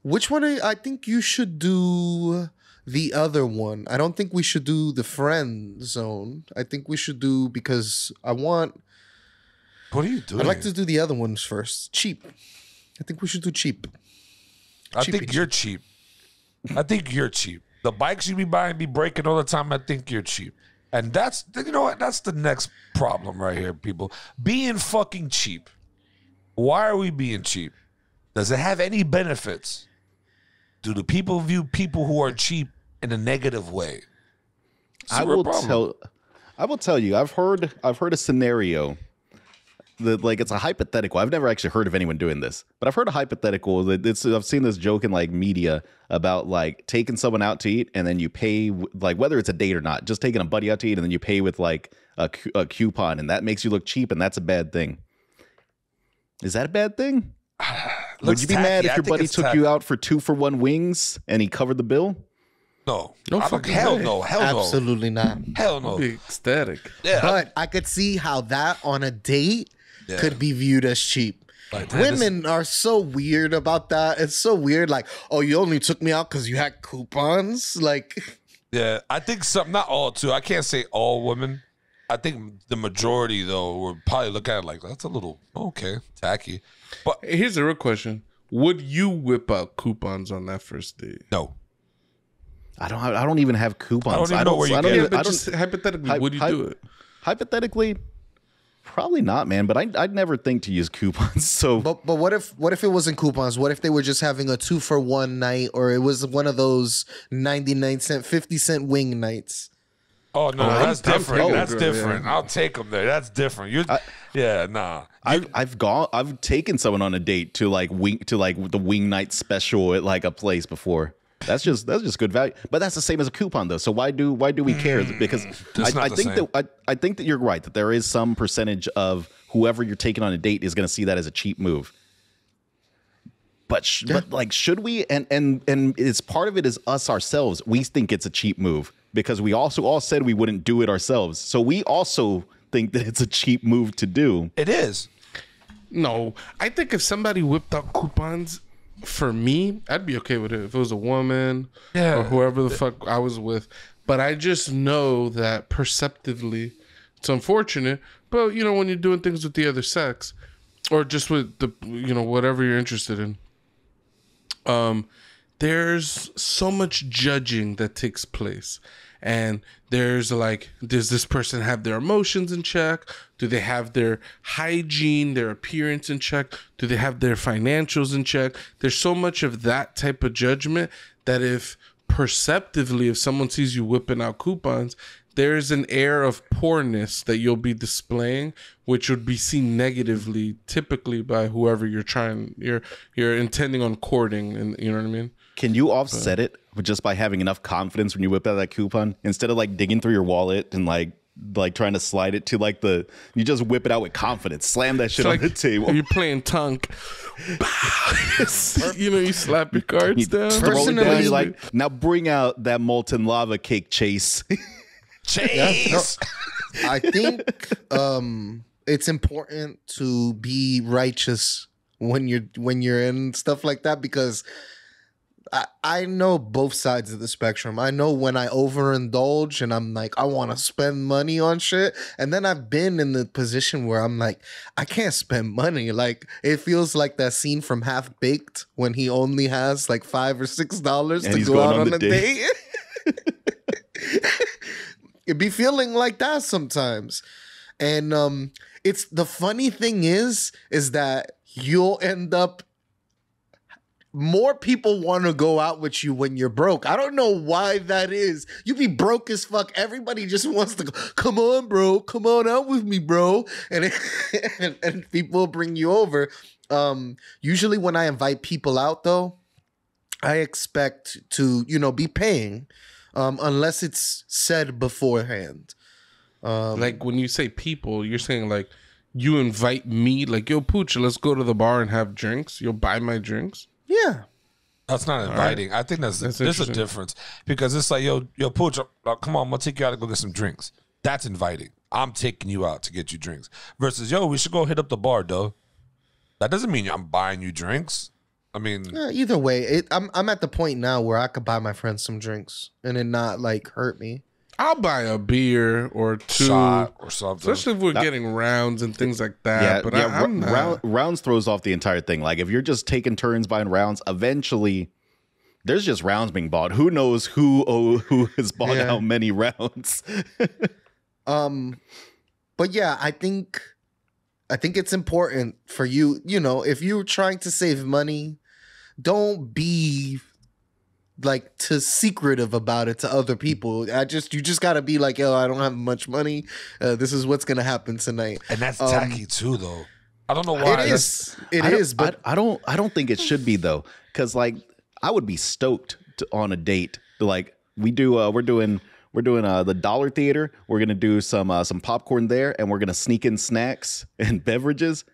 which one? I think you should do the other one. I don't think we should do the friend zone. I think we should do because What are you doing? I'd like to do the other ones first. Cheap. I think we should do cheap. I think you're cheap. I think you're cheap. The bikes you be buying be breaking all the time. I think you're cheap. And that's, you know what? That's the next problem right here, people. Being fucking cheap. Why are we being cheap? Does it have any benefits? Do the people view people who are cheap in a negative way? I will tell you, I've heard a scenario that, like, it's a hypothetical. I've never actually heard of anyone doing this, but I've heard a hypothetical that I've seen this joke in like media about like taking someone out to eat and then you pay, like, whether it's a date or not, just taking a buddy out to eat and then you pay with like a coupon, and that makes you look cheap, and that's a bad thing. Is that a bad thing? Would you be mad if your buddy took you out for 2-for-1 wings and he covered the bill? No. Hell no. Absolutely not. Hell no. I'll be ecstatic. Yeah. But I could see how that on a date could be viewed as cheap. Like, Women are so weird about that. It's so weird. Like, oh, you only took me out because you had coupons? Like, yeah, I think some, not all too. I can't say all women. I think the majority, though, would probably look at it like, that's a little, okay, tacky. But Hey, here's a real question. Would you whip out coupons on that first date? no. I don't even have coupons. I don't even know where you get it. But just hypothetically, would you do it? Hypothetically, probably not, man. But I'd never think to use coupons. So, but what if it wasn't coupons? What if they were just having a 2-for-1 night, or it was one of those 99-cent, 50-cent wing nights? Oh, no, that's different. That's girl, different. yeah. I'll take them there. That's different. Nah. I've taken someone on a date to like the wing night special at like a place before. That's just good value. But that's the same as a coupon though. So why do we care? Because I think that you're right, that there is some percentage of whoever you're taking on a date is going to see that as a cheap move. But should we? And it's part of it is us ourselves. We think it's a cheap move because we also all said we wouldn't do it ourselves. So we also think that it's a cheap move to do. It is. No, I think if somebody whipped out coupons for me, I'd be okay with it. If it was a woman or whoever the fuck I was with. But I just know that perceptively, it's unfortunate. But, you know, when you're doing things with the other sex or just with the, you know, whatever you're interested in, there's so much judging that takes place. And there's like, does this person have their emotions in check? Do they have their hygiene, their appearance in check? Do they have their financials in check? There's so much of that type of judgment that if perceptively, if someone sees you whipping out coupons, there's an air of poorness that you'll be displaying, which would be seen negatively, typically by whoever you're intending on courting, and you know what I mean? Can you offset it just by having enough confidence when you whip out that coupon instead of like digging through your wallet and like trying to slide it to like you just whip it out with confidence, slam that shit on the table. You're playing tunk. You know, you slap your cards down. Throw it down, you're like, now bring out that molten lava cake, Chase. Chase. I think it's important to be righteous when you're in stuff like that, because I know both sides of the spectrum. I know when I overindulge and I'm like, I want to spend money on shit. And then I've been in the position where I'm like, I can't spend money. Like, it feels like that scene from Half Baked when he only has like $5 or $6 to go out on a date. It'd be feeling like that sometimes. And it's the funny thing is that you'll end up, more people want to go out with you when you're broke. I don't know why that is. You be broke as fuck. Everybody just wants to go, come on, bro. Come on out with me, bro. And and people bring you over. Usually when I invite people out, though, I expect to, be paying, unless it's said beforehand. Like when you say people, you're saying like you invite me, like, yo, Pucho, let's go to the bar and have drinks. You'll buy my drinks. Yeah. That's not inviting. Right. I think there's a difference because it's like, yo, Pucho, come on, I'm gonna take you out to go get some drinks. That's inviting. I'm taking you out to get you drinks. Versus, yo, we should go hit up the bar, though. That doesn't mean I'm buying you drinks. I mean, either way, I'm at the point now where I could buy my friends some drinks and it not like hurt me. I'll buy a beer or two, shot or something, especially if we're getting rounds and things like that. But rounds throws off the entire thing. Like if you're just taking turns buying rounds, eventually there's just rounds being bought. Who knows who has bought how many rounds? But yeah, I think it's important for you. If you're trying to save money, don't be like too secretive about it to other people. You just gotta be like, yo, I don't have much money. This is what's gonna happen tonight. And that's tacky too, though. I don't know why. It is, but I don't think it should be though, because like I would be stoked on a date. Like we're doing the Dollar Theater. We're gonna do some popcorn there, and we're gonna sneak in snacks and beverages.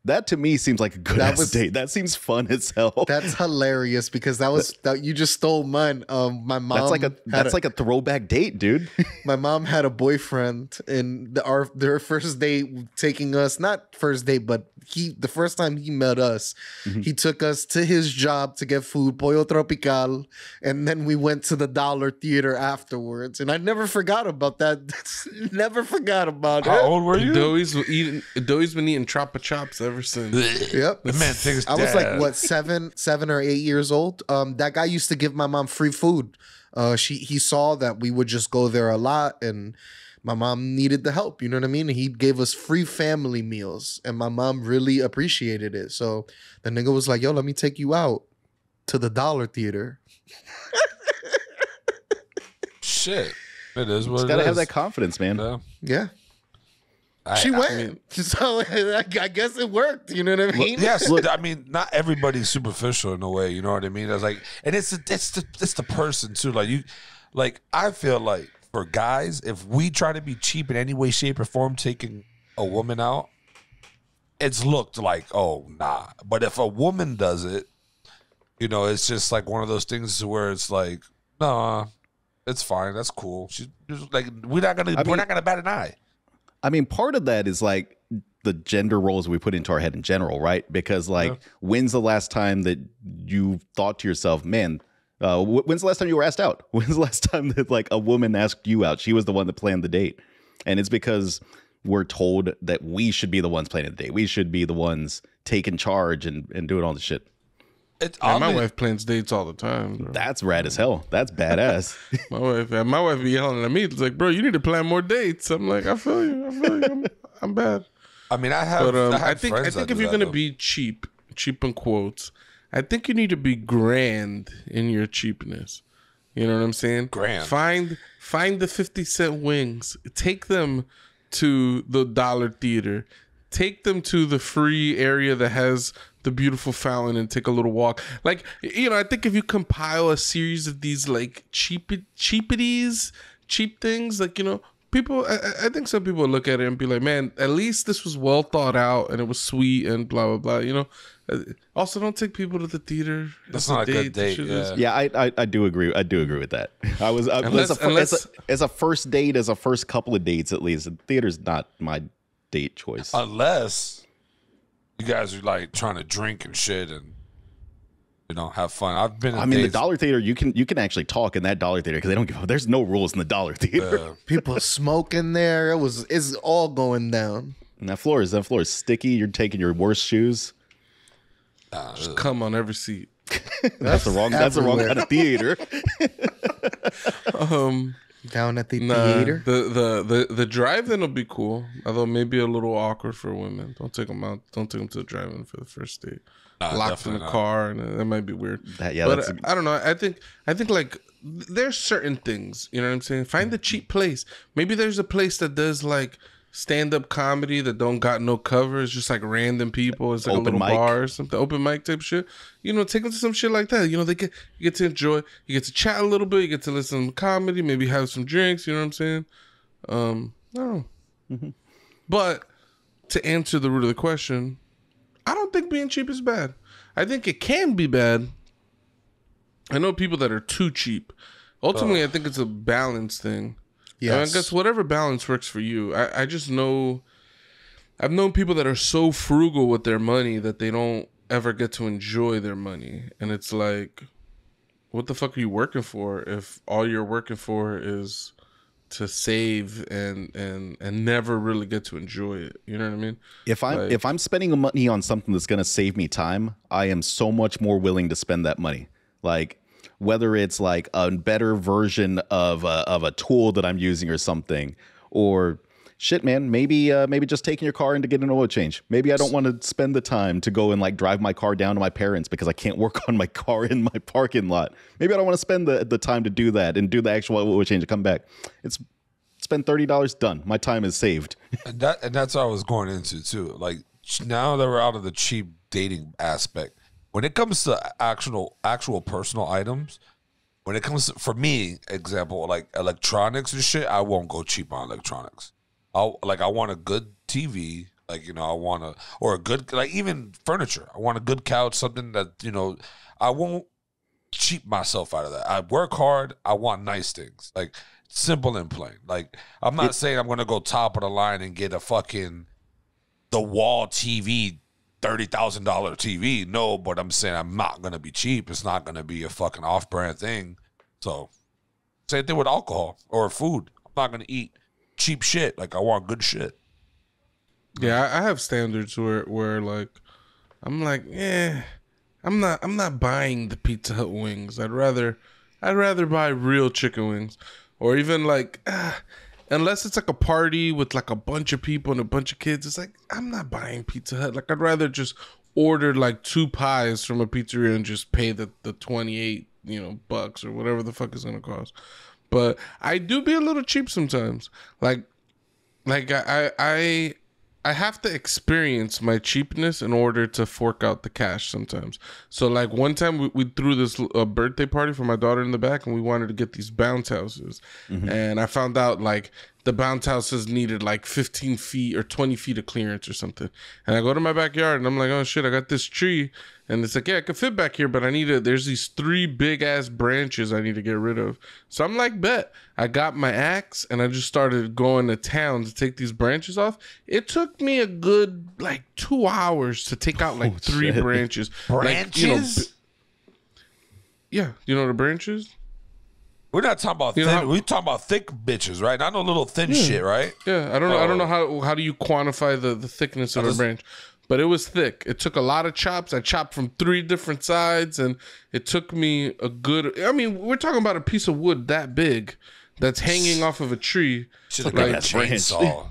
That to me seems like a good date. That seems fun as hell. That's hilarious because that you just stole mine. My mom. That's like a throwback date, dude. My mom had a boyfriend, and their first date taking us, not first date, but the first time he met us, he took us to his job to get food, Pollo Tropical, and then we went to the Dollar Theater afterwards. And I never forgot about that. Never forgot about it. How old were you? Doey's been eating Choppa Chops ever since. Yep. The man takes I was like, what, 7 or 8 years old? That guy used to give my mom free food. He saw that we would just go there a lot, and my mom needed the help. You know what I mean? He gave us free family meals, and my mom really appreciated it. So the nigga was like, yo, let me take you out to the Dollar Theater. Shit. It is what it is. Gotta have that confidence, man. Yeah. She went. So I guess it worked. You know what I mean? Yes. Look, I mean, not everybody's superficial in a way. You know what I mean? It's like, and it's the person too. Like I feel like for guys, if we try to be cheap in any way, shape, or form, taking a woman out, it's looked like, oh nah. But if a woman does it, it's just like one of those things where it's like, nah, it's fine. That's cool. She's like, we're not gonna bat an eye. I mean, part of that is like the gender roles we put into our head in general, right? Because like, when's the last time that you thought to yourself, man, when's the last time you were asked out? When's the last time that like a woman asked you out? She was the one that planned the date. And it's because we're told that we should be the ones planning the date. We should be the ones taking charge and doing all the shit. My wife plans dates all the time, bro. That's rad as hell. That's badass. my wife be yelling at me. It's like, bro, you need to plan more dates. I'm like, I feel you. I'm bad. I mean, I think if you're gonna be cheap in quotes, I think you need to be grand in your cheapness. You know what I'm saying? Grand. Find the 50-cent wings. Take them to the Dollar Theater. Take them to the free area that has the beautiful fountain and take a little walk. Like, I think if you compile a series of these like cheap things, like, people, I think some people look at it and be like, man, at least this was well thought out and it was sweet and blah, blah, blah, Also, don't take people to the theater. That's not a good date. Yeah, I do agree. I do agree with that. As a first date, as a first couple of dates, at least, the theater's not my date choice. Unless you guys are like trying to drink and shit and have fun. I've been. I mean, the dollar theater, you can actually talk in that dollar theater because they don't give. There's no rules in the dollar theater. People smoking there. It's all going down. And that floor is sticky. You're taking your worst shoes. Just come on every seat. That's the wrong kind of theater. Down at the theater. The drive-in will be cool, although maybe a little awkward for women. Don't take them out. Don't take them to the drive-in for the first date. Locked in the car, and that might be weird. But I don't know. I think like there's certain things. You know what I'm saying? Find the cheap place. Maybe there's a place that does like stand-up comedy that don't got no cover. It's just like random people. It's like open a little mic. Bar or something, open mic type shit. Take them to some shit like that. You get to enjoy. You get to chat a little bit. You get to listen to comedy. Maybe have some drinks. You know what I'm saying? I don't know. Mm-hmm. But to answer the root of the question, I don't think being cheap is bad. I think it can be bad. I know people that are too cheap. Ultimately, I think it's a balance thing. Yes. I guess whatever balance works for you. I just know, I've known people that are so frugal with their money that they don't ever get to enjoy their money. And it's like, what the fuck are you working for if all you're working for is to save and never really get to enjoy it? You know what I mean? If I'm spending money on something that's going to save me time, I am so much more willing to spend that money. Like, whether it's like a better version of a tool that I'm using or something, or shit, man, maybe just taking your car in to get an oil change. Maybe I don't want to spend the time to go and like drive my car down to my parents because I can't work on my car in my parking lot. Maybe I don't want to spend the time to do that and do the actual oil change and come back. Spend $30, done. My time is saved. And that's what I was going into too. Like, now that we're out of the cheap dating aspect, when it comes to actual personal items, when it comes to, for me, example, like electronics and shit, I won't go cheap on electronics. I want a good TV, or a good, like, even furniture. I want a good couch, something that, I won't cheap myself out of that. I work hard. I want nice things, like simple and plain. Like, I'm not saying I'm going to go top of the line and get a fucking the wall TV, $30,000 TV. No, but I'm saying I'm not going to be cheap. It's not going to be a fucking off-brand thing. So, same thing with alcohol or food. I'm not going to eat cheap shit. Like, I want good shit. Yeah, I have standards where like, I'm like, I'm not buying the Pizza Hut wings. I'd rather buy real chicken wings, or even like, unless it's like a party with like a bunch of people and a bunch of kids, it's like, I'm not buying Pizza Hut. Like, I'd rather just order like 2 pies from a pizzeria and just pay the 28, bucks or whatever the fuck is gonna cost. But I do be a little cheap sometimes. Like I have to experience my cheapness in order to fork out the cash sometimes. So like one time we threw this birthday party for my daughter in the back, and we wanted to get these bounce houses. Mm-hmm. And I found out like the bounce houses needed like 15 feet or 20 feet of clearance or something. And I go to my backyard and I'm like, oh shit, I got this tree. And it's like, yeah, I could fit back here, but there's these 3 big ass branches I need to get rid of. So I'm like, bet. I got my axe and I just started going to town to take these branches off. It took me a good like 2 hours to take out like 3 branches. Branches? Like, yeah, you know the branches? We're not talking about thin. We're talking about thick bitches, right? Not no little thin shit, right? Yeah, I don't know how do you quantify the thickness of a branch. But it was thick. It took a lot of chops. I chopped from 3 different sides, and it took me a good... I mean, we're talking about a piece of wood that big that's hanging off of a tree. Should have got a chainsaw.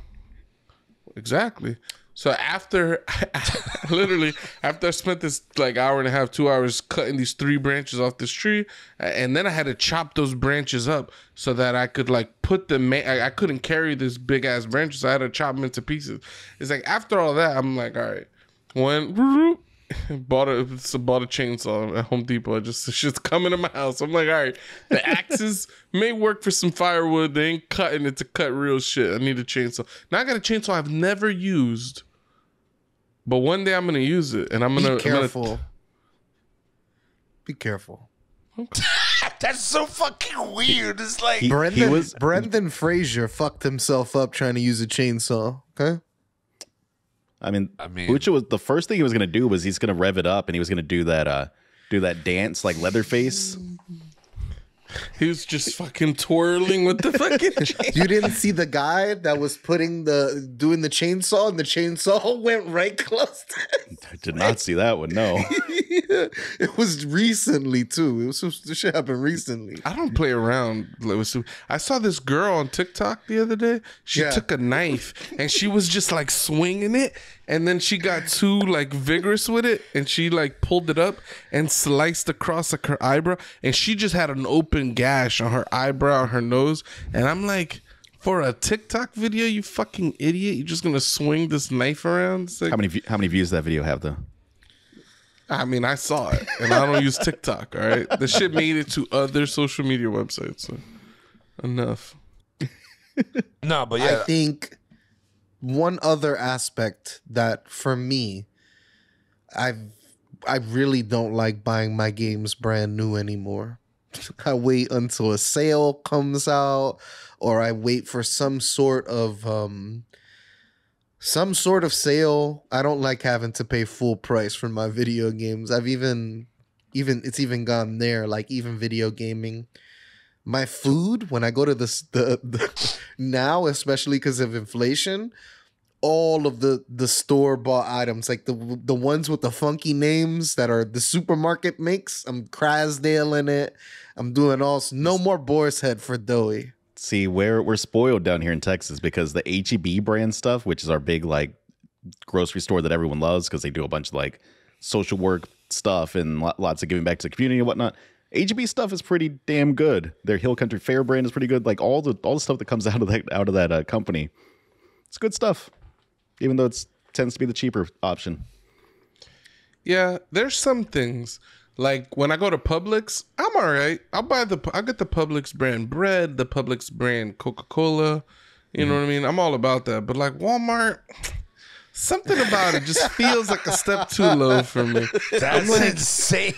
Exactly. So after I spent this like hour and a half, 2 hours cutting these 3 branches off this tree, and then I had to chop those branches up so that I could like put them. I couldn't carry this big ass branches, so I had to chop them into pieces. It's like after all that, I'm like, all right, bought a chainsaw at Home Depot. It's just coming to my house. I'm like, all right, the axes may work for some firewood. They ain't cutting it to cut real shit. I need a chainsaw. Now I got a chainsaw I've never used, but one day I'm gonna use it, and I'm gonna be careful. Be careful. Okay. That's so fucking weird. It's like Brendan Fraser fucked himself up trying to use a chainsaw. Okay. I mean, Pucho was the first thing he was going to do was he's going to rev it up and he was going to do do that dance like Leatherface. He was just fucking twirling with the fucking chain. You didn't see the guy that was doing the chainsaw, and the chainsaw went right close to him? I did not see that one. No. Yeah, it was recently too. This shit happened recently. I don't play around. I saw this girl on TikTok the other day. She took a knife and she was just like swinging it, and then she got too like vigorous with it, and she like pulled it up and sliced across like her eyebrow, and she just had an open gash on her eyebrow, her nose, and I'm like, for a TikTok video, you fucking idiot, you're just gonna swing this knife around? Like, How many views does that video have though? I mean, I saw it, and I don't use TikTok. All right, the shit made it to other social media websites. So enough. No, but yeah, I think one other aspect that for me, I really don't like buying my games brand new anymore. I wait until a sale comes out, or I wait for some sort of sale. I don't like having to pay full price for my video games. I've even it's even gone there, like even video gaming. My food, when I go to the now, especially because of inflation, all of the store-bought items, like the ones with the funky names that are the supermarket makes, I'm Crasdale in it. I'm doing no more Boar's Head for Doughy. See, we're spoiled down here in Texas because the H-E-B brand stuff, which is our big like grocery store that everyone loves because they do a bunch of like social work stuff and lots of giving back to the community and whatnot. H-E-B stuff is pretty damn good. Their Hill Country Fair brand is pretty good. Like all the stuff that comes out of that company, it's good stuff. Even though it tends to be the cheaper option. Yeah, there's some things. Like when I go to Publix, I'm all right. I'll get the Publix brand bread, the Publix brand Coca-Cola. You know what I mean? I'm all about that. But like Walmart, something about it just feels like a step too low for me. that's insane.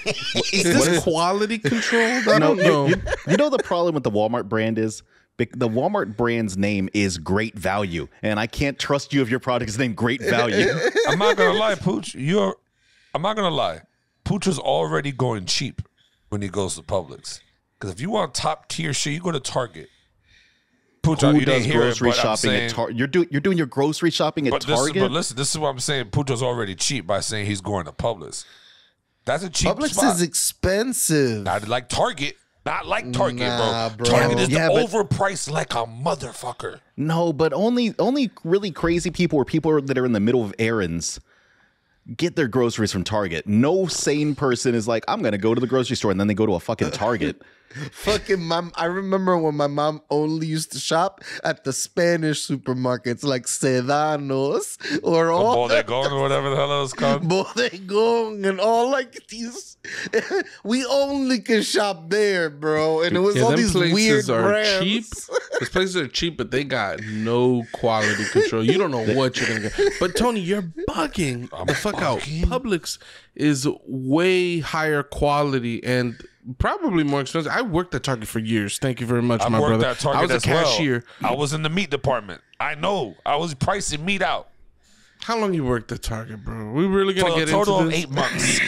Is this quality controlled? I don't know. You know the problem with the Walmart brand is the Walmart brand's name is Great Value, and I can't trust you if your product is named Great Value. I'm not gonna lie, Pooch. I'm not gonna lie. Pucho's already going cheap when he goes to Publix. Because if you want top tier shit, you go to Target. Pucho, Who you does didn't hear grocery it, but I'm shopping saying, at Target? You're doing your grocery shopping at Target. But listen, this is what I'm saying. Pucho's already cheap by saying he's going to Publix. That's a cheap Publix spot. is expensive. Not like Target. Not like Target, Nah, bro. bro. Target is Yeah, but- overpriced like a motherfucker. No, but only really crazy people or people that are in the middle of errands get their groceries from Target. No sane person is like, I'm gonna go to the grocery store, and then they go to a fucking Target. Fucking mom. I remember when my mom only used to shop at the Spanish supermarkets like Sedanos or all Bodegón or whatever the hell it was called. Bodegón and all like these. We only could shop there, bro. And it was all them these places weird are brands. cheap. Those places are cheap, but they got no quality control. You don't know what you're gonna get. But Tony, you're bugging the fuck out. Publix is way higher quality and probably more expensive. I worked at Target for years. Thank you very much, I my worked brother. at Target I was a as well. cashier. I was in the meat department. I know. I was pricing meat out. How long you worked at Target, bro? We really gonna For a get total into of this? 8 months.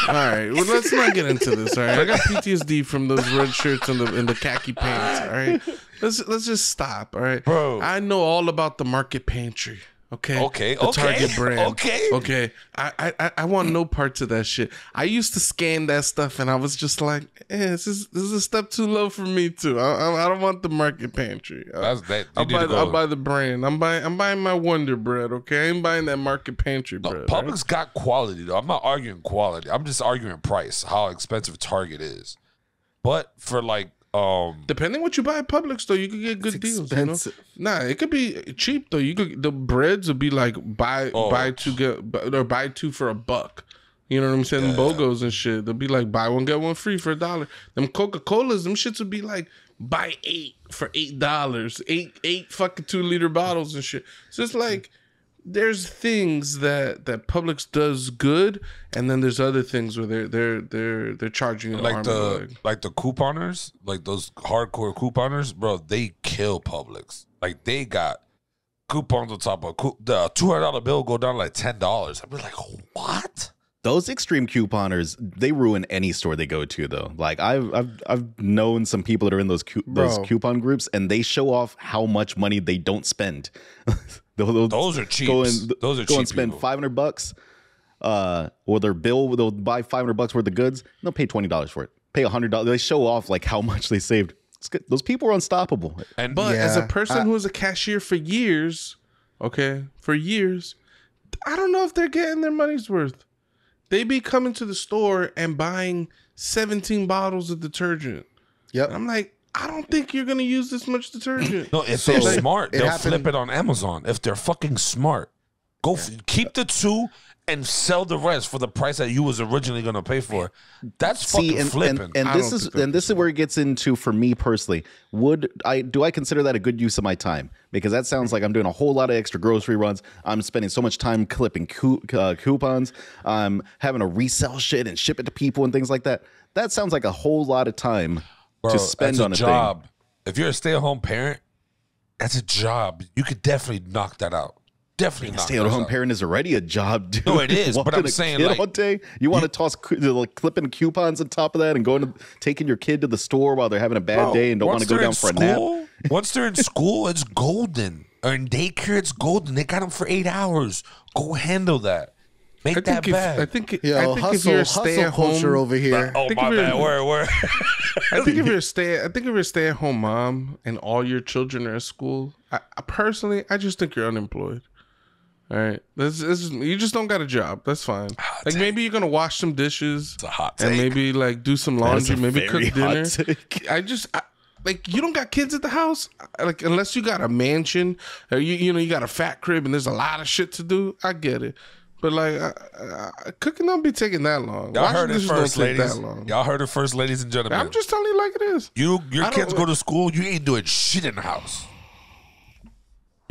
All right, well, let's not get into this. All right, I got PTSD from those red shirts and the khaki pants. All right, let's just stop. All right, Bro. I know all about the Market Pantry. Okay. The Target brand. Okay. I want no parts of that shit. I used to scan that stuff, and I was just like, this is a step too low for me too. I don't want the Market Pantry. That's that. I'll buy the brand. I'm buying my Wonder Bread. Okay, I ain't buying that Market Pantry bread. Publix got quality though. I'm not arguing quality. I'm just arguing price. How expensive Target is. But for like Depending what you buy at Publix, though, you could get good deals. expensive. You know? Nah, it could be cheap though. The breads would be like buy two for $1. You know what I'm saying? Yeah. BOGOs and shit. They'll be like buy one get one free for $1. Them Coca-Colas, them shits would be like buy 8 for $8. Eight fucking 2-liter bottles and shit. So it's like there's things that Publix does good, and then there's other things where they're charging you like the couponers, like those hardcore couponers, bro. They kill Publix. Like they got coupons on top of the $200 bill go down like $10. I'd be like, what? Those extreme couponers, they ruin any store they go to, though. Like I've known some people that are in those coupon groups, and they show off how much money they don't spend. Those are cheap. Those are go cheap. And spend $500, or their bill. They'll buy $500 worth of goods. And they'll pay $20 for it. Pay $100. They show off like how much they saved. It's good. Those people are unstoppable. But as a person who was a cashier for years, I don't know if they're getting their money's worth. They be coming to the store and buying 17 bottles of detergent. Yep. I'm like, I don't think you're going to use this much detergent. No, if they're smart, they'll flip it on Amazon. If they're fucking smart, keep the 2 and sell the rest for the price that you was originally going to pay for. That's fucking flipping. And this is where it gets into, for me personally, do I consider that a good use of my time? Because that sounds like I'm doing a whole lot of extra grocery runs. I'm spending so much time clipping coupons. I'm having to resell shit and ship it to people and things like that. That sounds like a whole lot of time to spend on a job. Thing. If you're a stay-at-home parent, that's a job. You could definitely knock that out. Definitely not. Stay-at-home parent is already a job, dude. No, it is. But I'm saying, like, all day, you want to toss clipping coupons on top of that and taking your kid to the store while they're having a bad day and don't want to go down for a nap. Once they're in school, it's golden. Or in daycare, it's golden. They got them for 8 hours. Go handle that. Make that bad. I think if you're a stay-at-home culture over here. Oh my bad. Where? I think if you're a stay-at-home mom and all your children are at school, I personally just think you're unemployed. All right, you just don't got a job. That's fine. Like maybe you're gonna wash some dishes, it's a hot take. And maybe like do some laundry, maybe cook dinner. Take. Like you don't got kids at the house, like unless you got a mansion or you got a fat crib and there's a lot of shit to do. I get it, but like cooking don't be taking that long. Y'all heard it first, ladies. Y'all heard it first, ladies and gentlemen. I'm just telling you like it is. Your kids go to school. You ain't doing shit in the house.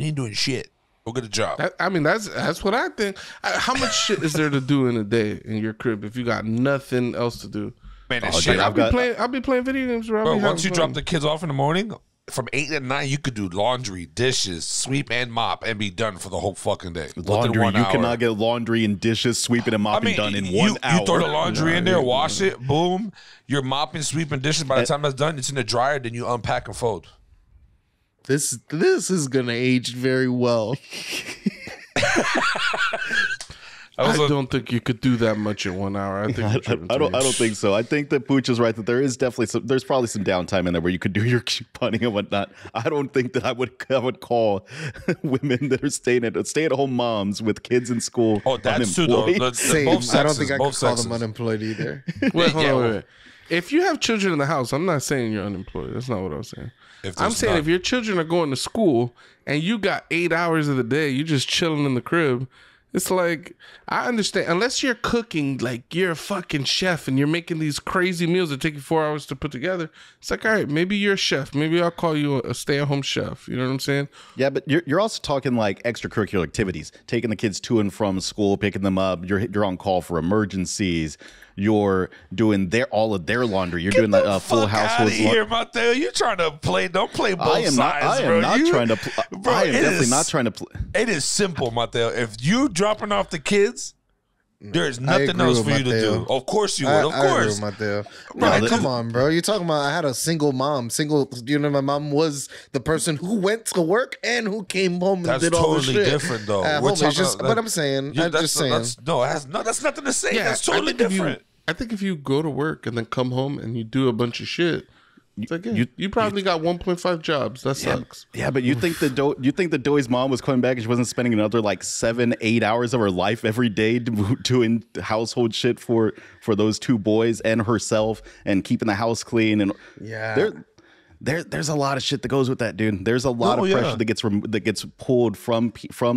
You ain't doing shit. Go get a job. That's what I think. How much shit is there to do in a day in your crib if you got nothing else to do? Man, I'll be playing video games. Bro, once you drop the kids off in the morning, from 8 to 9, you could do laundry, dishes, sweep, and mop, and be done for the whole fucking day. Laundry, you cannot get laundry and dishes, sweeping and mopping done in 1 hour. You throw the laundry in there, wash it, boom. You're mopping, sweeping dishes. By the time that's done, it's in the dryer. Then you unpack and fold. This is gonna age very well. I don't think you could do that much in 1 hour. I don't think so. I think that Pucho is right that there is definitely there's probably some downtime in there where you could do your couponing and whatnot. I don't think that I would call women that are stay-at-home moms with kids in school. Oh, that's true though. Same. I don't think I could call them unemployed either. Wait. If you have children in the house, I'm not saying you're unemployed. That's not what I'm saying. I'm saying if your children are going to school and you got 8 hours of the day, you're just chilling in the crib. It's like, I understand. Unless you're cooking, like you're a fucking chef and you're making these crazy meals that take you 4 hours to put together. It's like, all right, maybe you're a chef. Maybe I'll call you a stay-at-home chef. You know what I'm saying? Yeah, but you're also talking like extracurricular activities, taking the kids to and from school, picking them up. You're on call for emergencies. You're doing all of their laundry. You're doing the full household. Here, Mateo. You trying to play? Don't play both sides, I am not trying to. I am definitely not trying to play. It is simple, Mateo. If you dropping off the kids, there is nothing else for you to do. Of course you would. Of course, Mateo. Come on, bro. You're talking about I had a single mom. My mom was the person who went to work and who came home and did all the shit. That's totally different, though. But I'm saying, that's nothing to say. Yeah, that's totally different. I think if you go to work and then come home and you do a bunch of shit, it's like, you probably got 1.5 jobs. That sucks. Yeah, but you think that Doi's mom was coming back and she wasn't spending another like 7-8 hours of her life every day doing household shit for those 2 boys and herself and keeping the house clean and there's a lot of shit that goes with that, dude. There's a lot of pressure that gets pulled from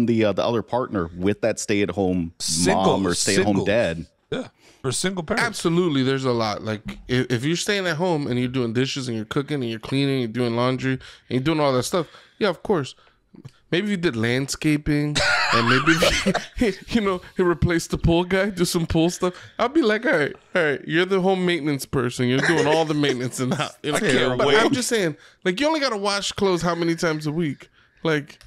the other partner with that stay-at-home mom or stay-at-home dad. Yeah. For single parents. Absolutely, there's a lot. Like if you're staying at home and you're doing dishes and you're cooking and you're cleaning, you're doing laundry and you're doing all that stuff. Yeah, of course. Maybe if you did landscaping and maybe if you replace the pool guy, do some pool stuff. I'll be like, all right, you're the home maintenance person. You're doing all the maintenance in the house. I can't but wait. I'm just saying, like, you only gotta wash clothes how many times a week? Like,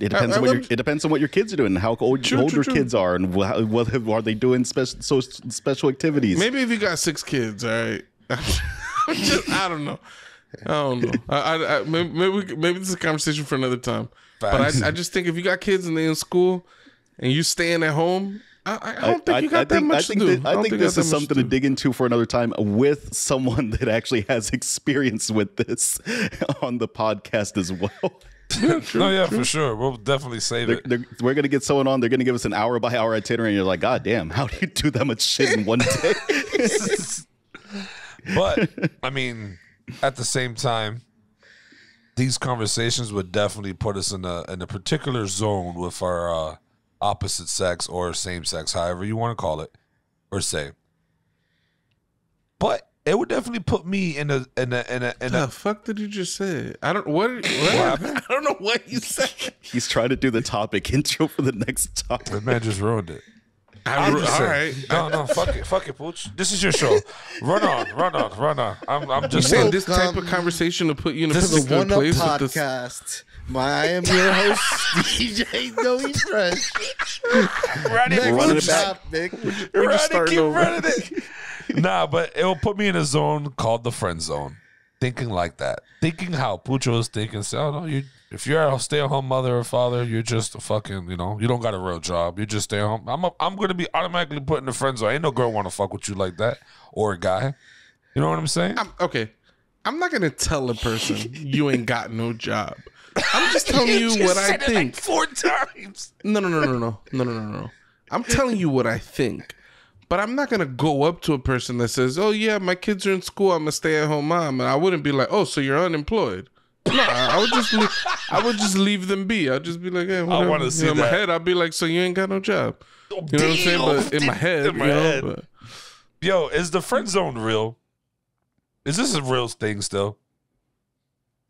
It depends on what your kids are doing, and how old your kids are, and what are they doing special activities. Maybe if you got 6 kids, all right. I don't know. Maybe this is a conversation for another time. Facts. But I just think if you got kids and they're in school and you staying at home, I don't think you got that much to do. I think this is something to dig into for another time with someone that actually has experience with this on the podcast as well. True. For sure. We'll definitely save it. We're going to get someone on. They're going to give us an hour by hour itinerary. And you're like, God damn, how do you do that much shit in one day? But, I mean, at the same time, these conversations would definitely put us in a particular zone with our opposite sex or same sex, however you want to call it or say. But it would definitely put me in a. The fuck did you just say? I don't what I don't know what you said. He's trying to do the topic intro for the next topic. The man just ruined it. All right. No, fuck it, Pooch. This is your show. Run on. I'm just saying this type of conversation to put you in a One Up podcast. I am your host, DJ Noe Fresh. Running it back, Nick. We're just starting over. Running it. Nah, but it will put me in a zone called the friend zone. Thinking like that. Thinking how Pucho is thinking. So, oh, no, if you're a stay-at-home mother or father, you're just a fucking, you don't got a real job. You just stay at home. I'm going to be automatically put in the friend zone. Ain't no girl want to fuck with you like that. Or a guy. You know what I'm saying? Okay. I'm not going to tell a person you ain't got no job. I'm just telling you what I think. Like 4 times. No. I'm telling you what I think. But I'm not going to go up to a person that says, oh, yeah, my kids are in school. I'm a stay-at-home mom. And I wouldn't be like, oh, so you're unemployed. No, I would just leave them be. I'd just be like, hey, whatever. I want to see that. In my head, I'd be like, so you ain't got no job. You know what I'm saying? But in my head. Yo, is the friend zone real? Is this a real thing still?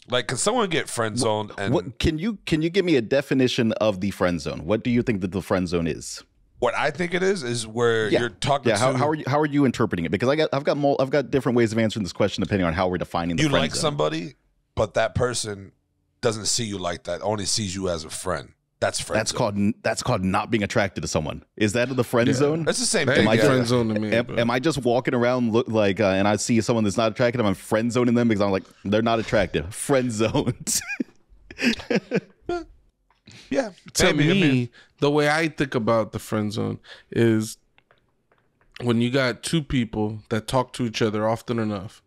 Like, can someone get friend zoned? And can you give me a definition of the friend zone? What do you think that the friend zone is? What I think it is where you're talking. Yeah, how are you interpreting it? Because I've got different ways of answering this question depending on how we're defining the friend zone. You like somebody, but that person doesn't see you like that. Only sees you as a friend. That's friend zone. That's called not being attracted to someone. Is that the friend zone? That's the same thing. Friend zone to me. Am I just walking around and I see someone that's not attracted? I'm friend zoning them because I'm like, they're not attractive. Friend zoned. Yeah. To me, the way I think about the friend zone is when you got 2 people that talk to each other often enough,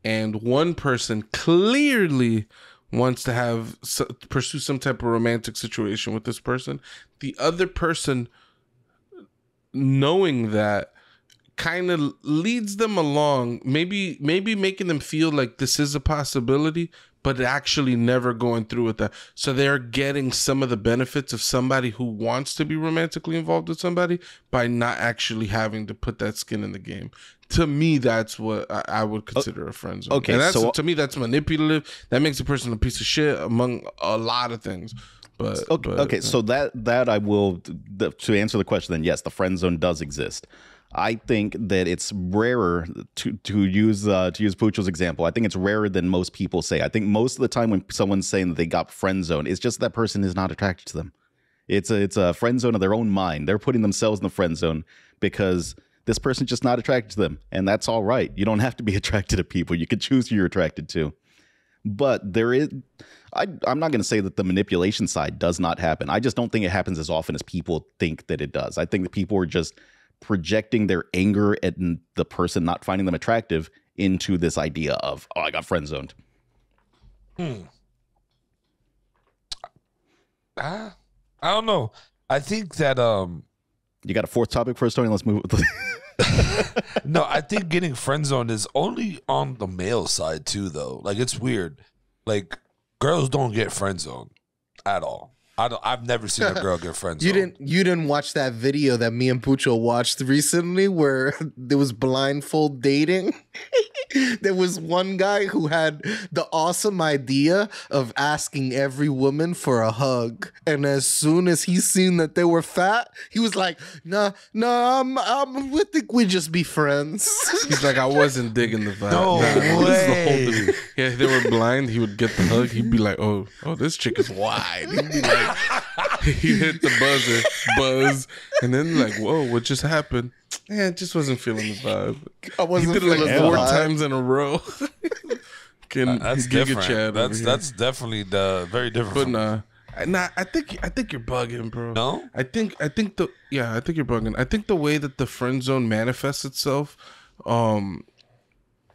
and one person clearly wants to pursue some type of romantic situation with this person, the other person, knowing that, kind of leads them along, maybe making them feel like this is a possibility, but actually never going through with that. So they're getting some of the benefits of somebody who wants to be romantically involved with somebody by not actually having to put that skin in the game. To me, that's what I would consider a friend zone. Okay, and to me, that's manipulative. That makes a person a piece of shit, among a lot of things. But so that I will, to answer the question, then yes, the friend zone does exist. I think that it's rarer to use Pucho's example. I think it's rarer than most people say. I think most of the time when someone's saying that they got friend zone, it's just that person is not attracted to them. It's a friend zone of their own mind. They're putting themselves in the friend zone because this person's just not attracted to them, and that's all right. You don't have to be attracted to people. You can choose who you're attracted to. But there is, I'm not going to say that the manipulation side does not happen. I just don't think it happens as often as people think that it does. I think that people are just projecting their anger at the person not finding them attractive into this idea of, oh, I got friend zoned. I don't know. I think that you got a 4th topic for us, Tony? Let's move. No, I think getting friend zoned is only on the male side too, though. Like, it's weird. Like, girls don't get friend zoned at all. I've never seen a girl get friend zoned. You didn't watch that video that me and Pucho watched recently where there was blindfold dating? There was one guy who had the awesome idea of asking every woman for a hug, and as soon as he seen that they were fat, he was like, "Nah, we think we just be friends." He's like, I wasn't digging the vibe. No this is the whole way. thing. Yeah, they were blind. He would get the hug. He'd be like, oh, this chick is wide. He'd be like, he hit the buzz, and then like, whoa, what just happened? Yeah, just wasn't feeling the vibe. I wasn't He did it like feeling 4 the vibe. times in a row. That's Giga different. Chad over here. That's definitely very different. But from- I think you're bugging, bro. No? I think you're bugging. I think the way that the friend zone manifests itself,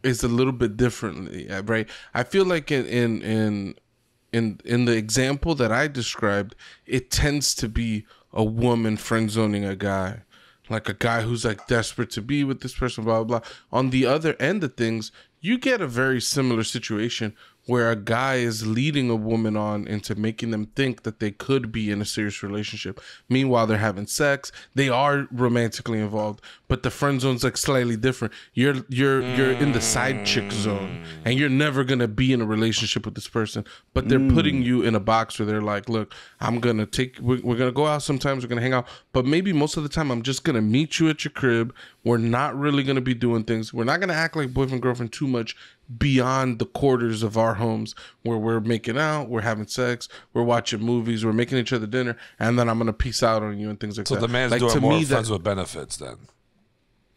is a little bit differently, right? I feel like in the example that I described, it tends to be a woman friend zoning a guy. Like a guy who's like desperate to be with this person, blah, blah, blah. On the other end of things, you get a very similar situation where a guy is leading a woman on into making them think that they could be in a serious relationship. Meanwhile, they're having sex. They are romantically involved, but the friend zone's like slightly different. You're in the side chick zone, and you're never gonna be in a relationship with this person. But they're putting you in a box where they're like, "Look, we're gonna go out sometimes. We're gonna hang out, but maybe most of the time, I'm just gonna meet you at your crib. We're not really gonna be doing things. We're not gonna act like boyfriend girlfriend too much beyond the quarters of our homes where we're making out, we're having sex, we're watching movies, we're making each other dinner, and then I'm gonna peace out on you and things like that." So the man's like, doing to more me, friends with benefits then.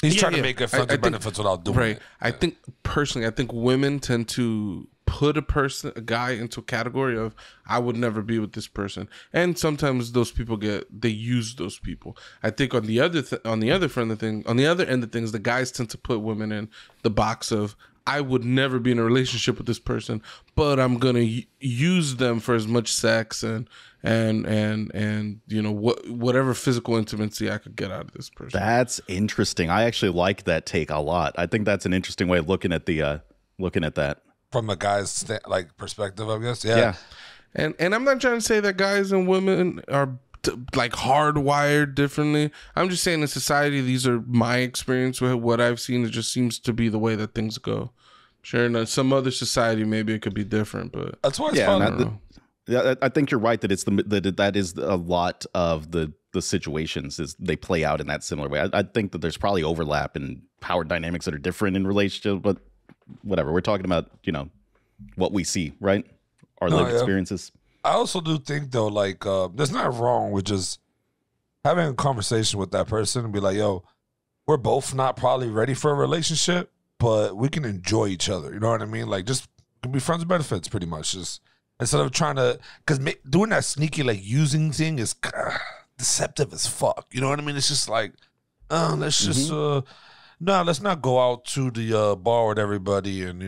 He's trying to make it friends with benefits without doing it. I think personally, I think women tend to put a guy into a category of I would never be with this person, and sometimes those people they use those people. I think on the other end of things, the guys tend to put women in the box of I would never be in a relationship with this person, but I'm gonna use them for as much sex and you know whatever physical intimacy I could get out of this person. That's interesting. I actually like that take a lot. I think that's an interesting way of looking at that. From a guy's perspective, I guess. Yeah. Yeah. And I'm not trying to say that guys and women are like hardwired differently. I'm just saying in society, these are my experience with what I've seen. It just seems to be the way that things go. Sure, in some other society, maybe it could be different, but That's why it's fun. I think you're right that that is a lot of the situations is they play out in that similar way. I think that there's probably overlap in power dynamics that are different in relationships, but whatever. We're talking about, what we see, right? Our lived experiences. I also do think though, there's nothing wrong with just having a conversation with that person and be like, yo, we're both not probably ready for a relationship, but we can enjoy each other. You know what I mean? Like, just be friends with benefits, pretty much. Just instead of trying to, because doing that sneaky using thing is deceptive as fuck. You know what I mean? It's just like, let's just let's not go out to the bar with everybody, and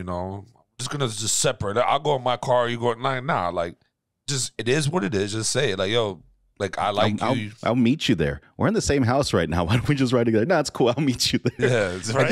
just gonna separate. I'll go in my car, you go at night. Nah, just it is what it is. Just say it, yo. I like you. I'll meet you there. We're in the same house right now. Why don't we just ride together? No, it's cool. I'll meet you there. Yeah, it's right.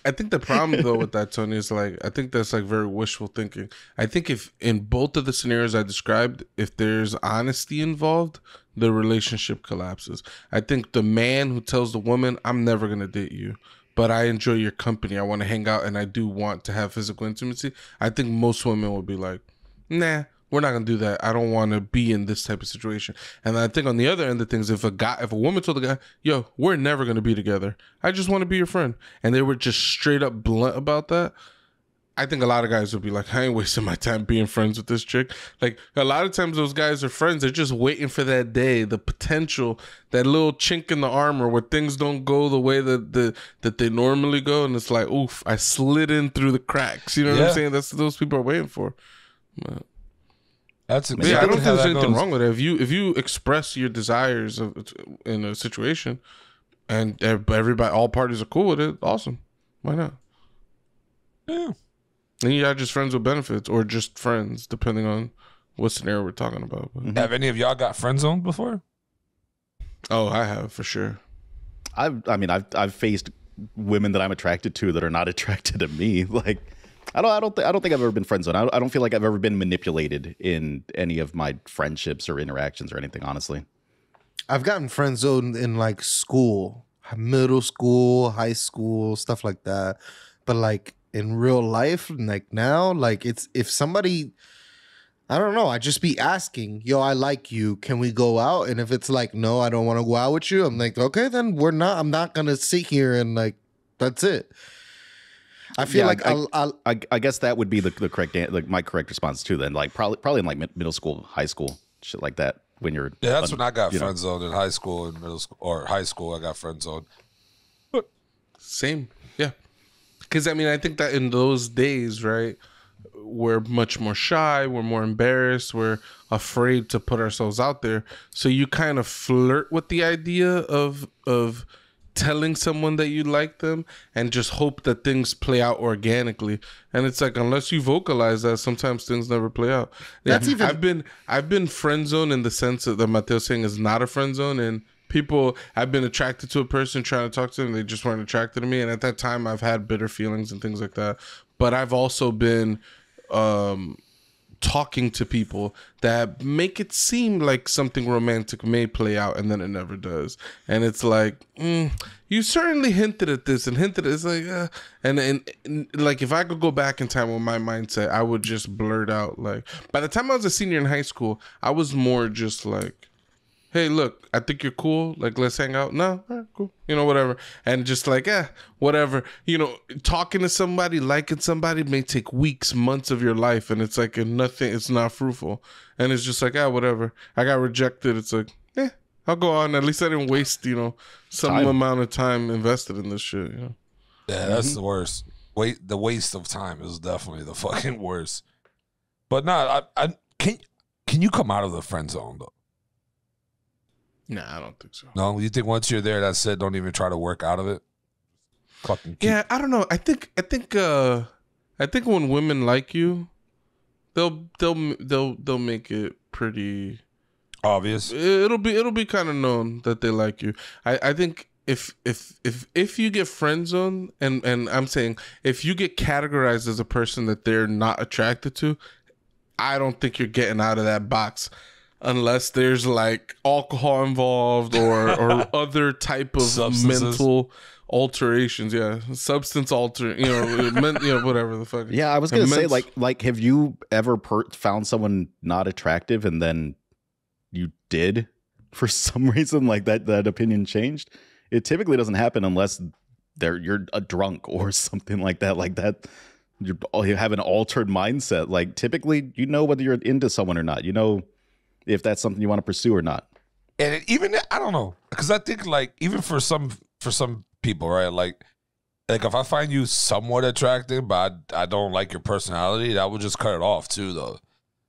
I think the problem though with that, Tony, is I think that's very wishful thinking. I think if in both of the scenarios I described, if there's honesty involved, the relationship collapses. I think the man who tells the woman, "I'm never gonna date you, but I enjoy your company. I want to hang out, and I do want to have physical intimacy." I think most women will be like, "Nah, we're not gonna do that. I don't want to be in this type of situation." And I think on the other end of things, if a woman told the guy, "Yo, we're never gonna be together. I just want to be your friend," and they were just straight up blunt about that, I think a lot of guys would be like, "I ain't wasting my time being friends with this chick." A lot of times those guys are friends. They're just waiting for that day, the potential, that little chink in the armor where things don't go the way that they normally go, and it's like, "Oof, I slid in through the cracks." You know what I'm saying? That's what those people are waiting for. But That's I don't think there's anything wrong with it. If you express your desires in a situation, and everybody, all parties are cool with it, awesome. Why not? Yeah. And you're just friends with benefits, or just friends, depending on what scenario we're talking about. But. Have any of y'all got friend zoned before? Oh, I have, for sure. I've faced women that I'm attracted to that are not attracted to me. I don't think I've ever been friend zoned. I don't feel like I've ever been manipulated in any of my friendships or interactions or anything, honestly. I've gotten friend zoned in school, middle school, high school, stuff like that. but like in real life, like now, like it's if somebody, I don't know, I just be asking, yo, I like you, can we go out? And if it's like, no, I don't want to go out with you, I'm like, okay, then I'm not gonna sit here and like, that's it. I feel like I guess that would be the correct like my correct response too. Then like probably in like middle school, high school, shit like that. When you're that's when I got friend zoned in high school and middle school or high school. I got friend zoned. Same, yeah. Because I mean, I think that in those days, right, we're much more shy, we're more embarrassed, we're afraid to put ourselves out there. So you kind of flirt with the idea of telling someone that you like them and just hope that things play out organically. And it's like, unless you vocalize that, sometimes things never play out. That's even I've been friend zoned in the sense that Mateo's saying is not a friend zone, and people, I've been attracted to a person, trying to talk to them, they just weren't attracted to me, and at that time I've had bitter feelings and things like that. But I've also been talking to people that make it seem like something romantic may play out, and then it never does. And it's like, you certainly hinted at this and hinted at, it's like, and like if I could go back in time with my mindset, I would just blurt out, like, by the time I was a senior in high school, I was more just like, hey, look, I think you're cool. Like, let's hang out. No, all right, cool. You know, whatever. And just like, whatever. You know, talking to somebody, liking somebody may take weeks, months of your life. And it's like nothing, it's not fruitful. And it's just like, whatever. I got rejected. It's like, I'll go on. At least I didn't waste, some amount of time invested in this shit, Yeah, that's the worst. The waste of time is definitely the fucking worst. But no, I can you come out of the friend zone, though? Nah, I don't think so. No, you think once you're there, that's it. Don't even try to work out of it. Yeah, I don't know. I think when women like you, they'll make it pretty obvious. It'll be kind of known that they like you. I think if you get friend zoned, and I'm saying if you get categorized as a person that they're not attracted to, I don't think you're getting out of that box. Unless there's like alcohol involved or other type of mental alterations, substance whatever the fuck. Yeah, I was gonna say like, have you ever found someone not attractive and then you did for some reason like that opinion changed? It typically doesn't happen unless you're a drunk or something like that. Like that, you have an altered mindset. Like typically, whether you're into someone or not. If that's something you want to pursue or not. And even I don't know, because I think like even for some people, right? Like if I find you somewhat attractive, but I don't like your personality, that would just cut it off too, though.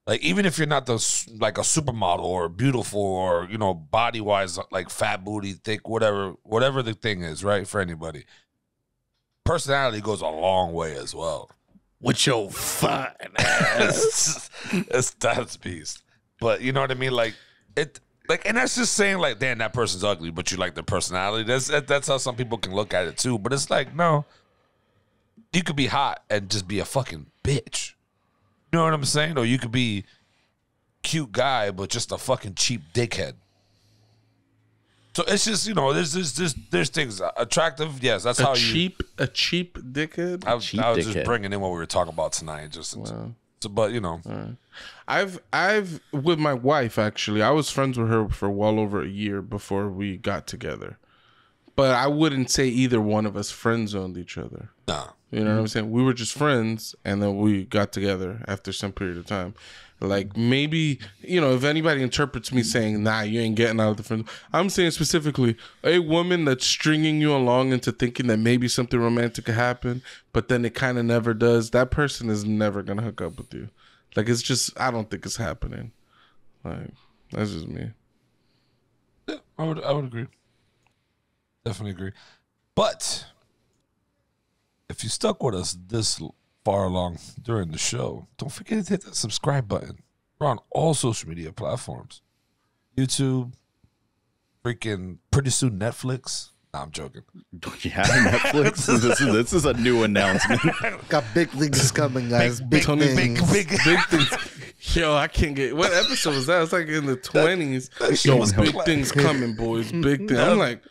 Like even if you're not like a supermodel or beautiful or body wise, like fat booty, thick, whatever the thing is, right? For anybody, personality goes a long way as well. With your fine ass, that's beast. But you know what I mean? Like it, like, and that's just saying like, damn, that person's ugly, but you like their personality. That's how some people can look at it too. But it's like, no, you could be hot and just be a fucking bitch. You know what I'm saying? Or you could be cute guy, but just a fucking cheap dickhead. So it's just there's things attractive. Yes, that's how you a cheap dickhead. I was just bringing in what we were talking about tonight. Just. Wow. But I've with my wife, actually, I was friends with her for well over a year before we got together, but I wouldn't say either one of us friend zoned each other. Nah. You know what I'm saying? We were just friends, and then we got together after some period of time. Like maybe, if anybody interprets me saying, nah, you ain't getting out of the friend, I'm saying specifically a woman that's stringing you along into thinking that maybe something romantic could happen, but then it kind of never does. That person is never going to hook up with you. Like, it's just, I don't think it's happening. Like, that's just me. Yeah, I would agree. Definitely agree. But if you stuck with us this far along during the show, don't forget to hit that subscribe button. We're on all social media platforms. YouTube, freaking pretty soon Netflix. Nah, I'm joking. Yeah, Netflix. This is a new announcement. Got big things coming, guys. Big things. Yo, I can't get, what episode was that? It's like in the 20s. Yo, big things coming, boys. Big things. I'm like,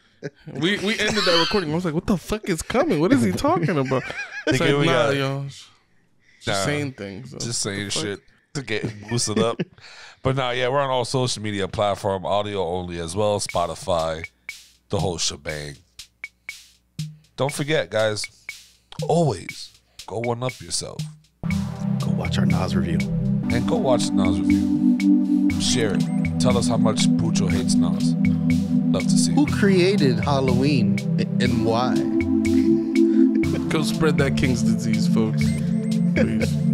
We ended that recording. I was like, what the fuck is coming? What is he talking about? It's like, nah, yo. Just saying things. Just saying shit to get boosted up. But nah, yeah, we're on all social media platform, audio only as well, Spotify, the whole shebang. Don't forget, guys, always go one up yourself. Go watch our Nas review. And go watch the Nas review. Share it. Tell us how much Pucho hates Nas. Love to see Who it. created Halloween and why? Go spread that King's disease, folks. Please.